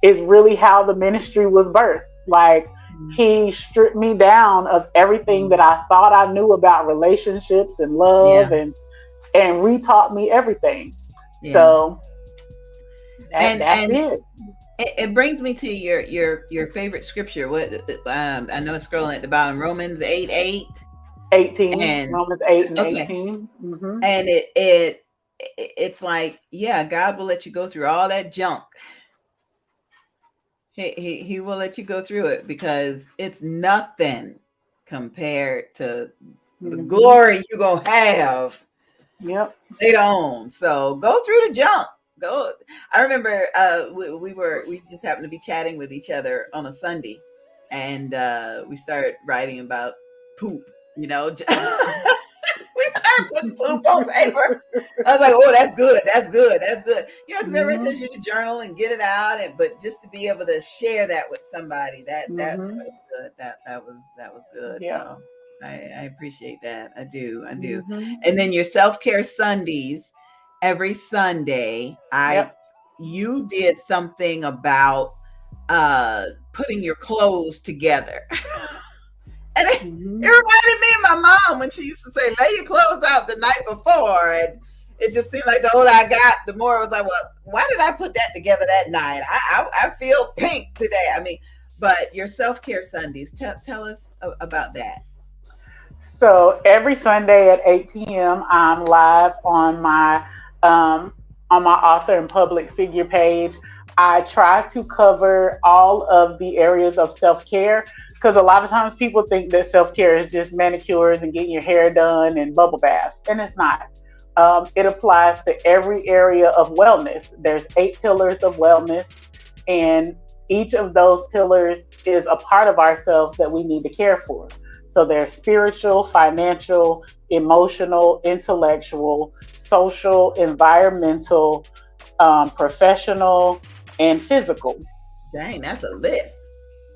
is really how the ministry was birthed. Like, he stripped me down of everything that I thought I knew about relationships and love, and retaught me everything. Yeah. So that's it. It brings me to your favorite scripture. What I know it's scrolling at the bottom. Romans 8:18. Romans 8 and 18. Mm-hmm. And it's like, yeah, God will let you go through all that junk. He will let you go through it, because it's nothing compared to the glory you're gonna have. Yep. Later on. So go through the junk. Go. I remember we just happened to be chatting with each other on a Sunday, and we started writing about poop. You know, we started putting poop on paper. I was like, "Oh, that's good. That's good. That's good." You know, because everyone tells you to journal and get it out, but just to be able to share that with somebody, that was good. That was good. Yeah. So I appreciate that. I do. And then your self-care Sundays. Every Sunday, you did something about putting your clothes together. And it reminded me of my mom when she used to say, lay your clothes out the night before. And it just seemed like the older I got, the more I was like, well, why did I put that together that night? I feel pink today. I mean, but your self-care Sundays, tell us about that. So every Sunday at 8 p.m., I'm live on my author and public figure page. I try to cover all of the areas of self-care, because a lot of times people think that self-care is just manicures and getting your hair done and bubble baths, and it's not. It applies to every area of wellness. There's 8 pillars of wellness, and each of those pillars is a part of ourselves that we need to care for. So there's spiritual, financial, emotional, intellectual, social, environmental, professional, and physical. Dang, that's a list.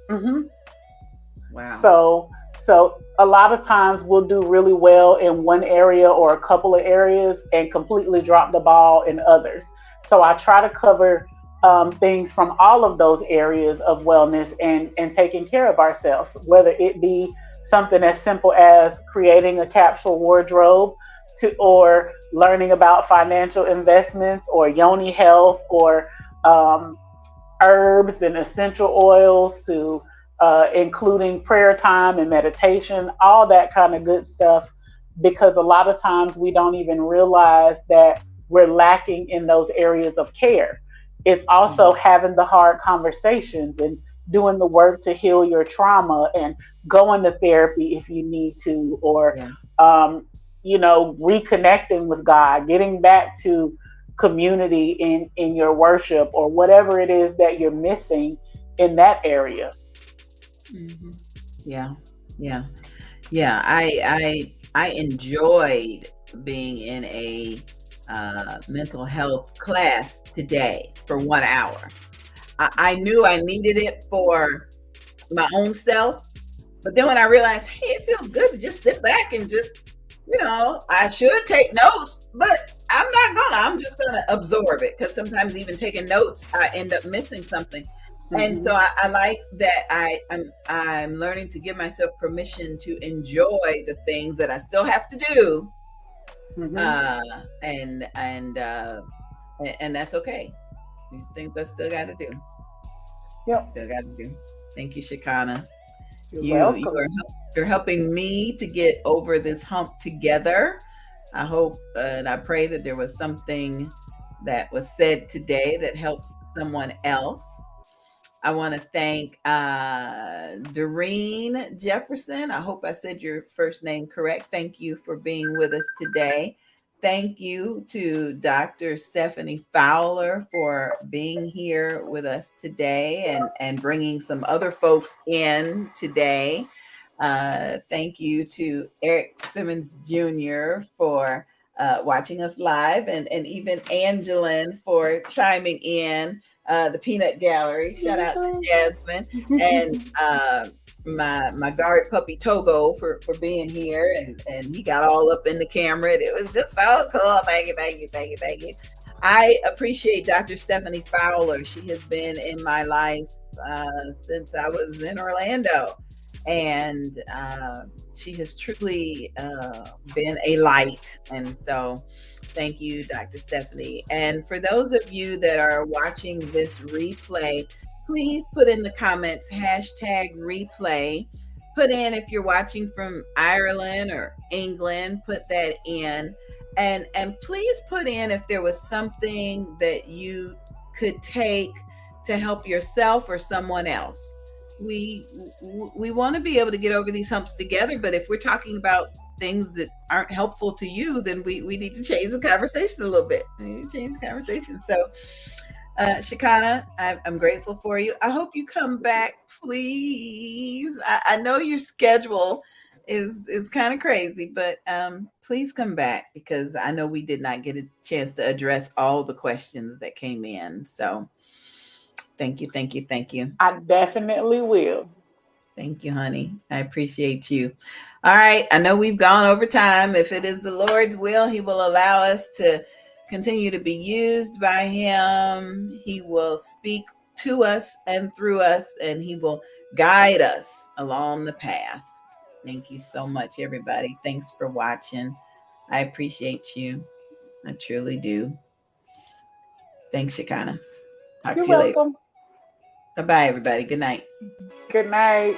Mm-hmm. Wow. So a lot of times we'll do really well in one area or a couple of areas and completely drop the ball in others. So I try to cover things from all of those areas of wellness and taking care of ourselves, whether it be something as simple as creating a capsule wardrobe, or learning about financial investments, or yoni health, or herbs and essential oils, to including prayer time and meditation, all that kind of good stuff, because a lot of times we don't even realize that we're lacking in those areas of care. It's also having the hard conversations and doing the work to heal your trauma, and going to therapy if you need to, or reconnecting with God, getting back to community in your worship, or whatever it is that you're missing in that area. Mm-hmm. Yeah. I enjoyed being in a mental health class today for 1 hour. I knew I needed it for my own self, but then when I realized, hey, it feels good to just sit back and just, I should take notes, but I'm just gonna absorb it, because sometimes even taking notes, I end up missing something. Mm-hmm. And so I like that I'm learning to give myself permission to enjoy the things that I still have to do. Mm-hmm. and that's okay. These things I still got to do. Yep. Still got to do. Thank you, Chaconna. You're You welcome. are you're helping me to get over this hump together. I hope and I pray that there was something that was said today that helps someone else. I want to thank Doreen Jefferson. I hope I said your first name correct. Thank you for being with us today. Thank you to Dr. Stephanie Fowler for being here with us today and bringing some other folks in today. Thank you to Eric Simmons Jr. for watching us live, and even Angeline for chiming in the Peanut Gallery. Shout out to Jasmine and my guard puppy Togo for being here, and he got all up in the camera. It was just so cool. Thank you, thank you, thank you, thank you. I appreciate Dr. Stephanie Fowler. She has been in my life since I was in Orlando, and she has truly been a light. And so thank you, Dr. Stephanie. And for those of you that are watching this replay, please put in the comments hashtag replay. Put in if you're watching from Ireland or England, put that in. And please put in if there was something that you could take to help yourself or someone else. We want to be able to get over these humps together, but if we're talking about things that aren't helpful to you, then we need to change the conversation a little bit. We need to change the conversation. So Chaconna, I'm grateful for you. I hope you come back, please. I know your schedule is kind of crazy, but please come back, because I know we did not get a chance to address all the questions that came in. So thank you, thank you, thank you. I definitely will. Thank you, honey. I appreciate you. All right. I know we've gone over time. If it is the Lord's will, He will allow us to continue to be used by Him. He will speak to us and through us, and He will guide us along the path. Thank you so much, everybody. Thanks for watching. I appreciate you. I truly do. Thanks, Chaconna. Talk You're to you later. welcome. Bye-bye, everybody. Good night. Good night.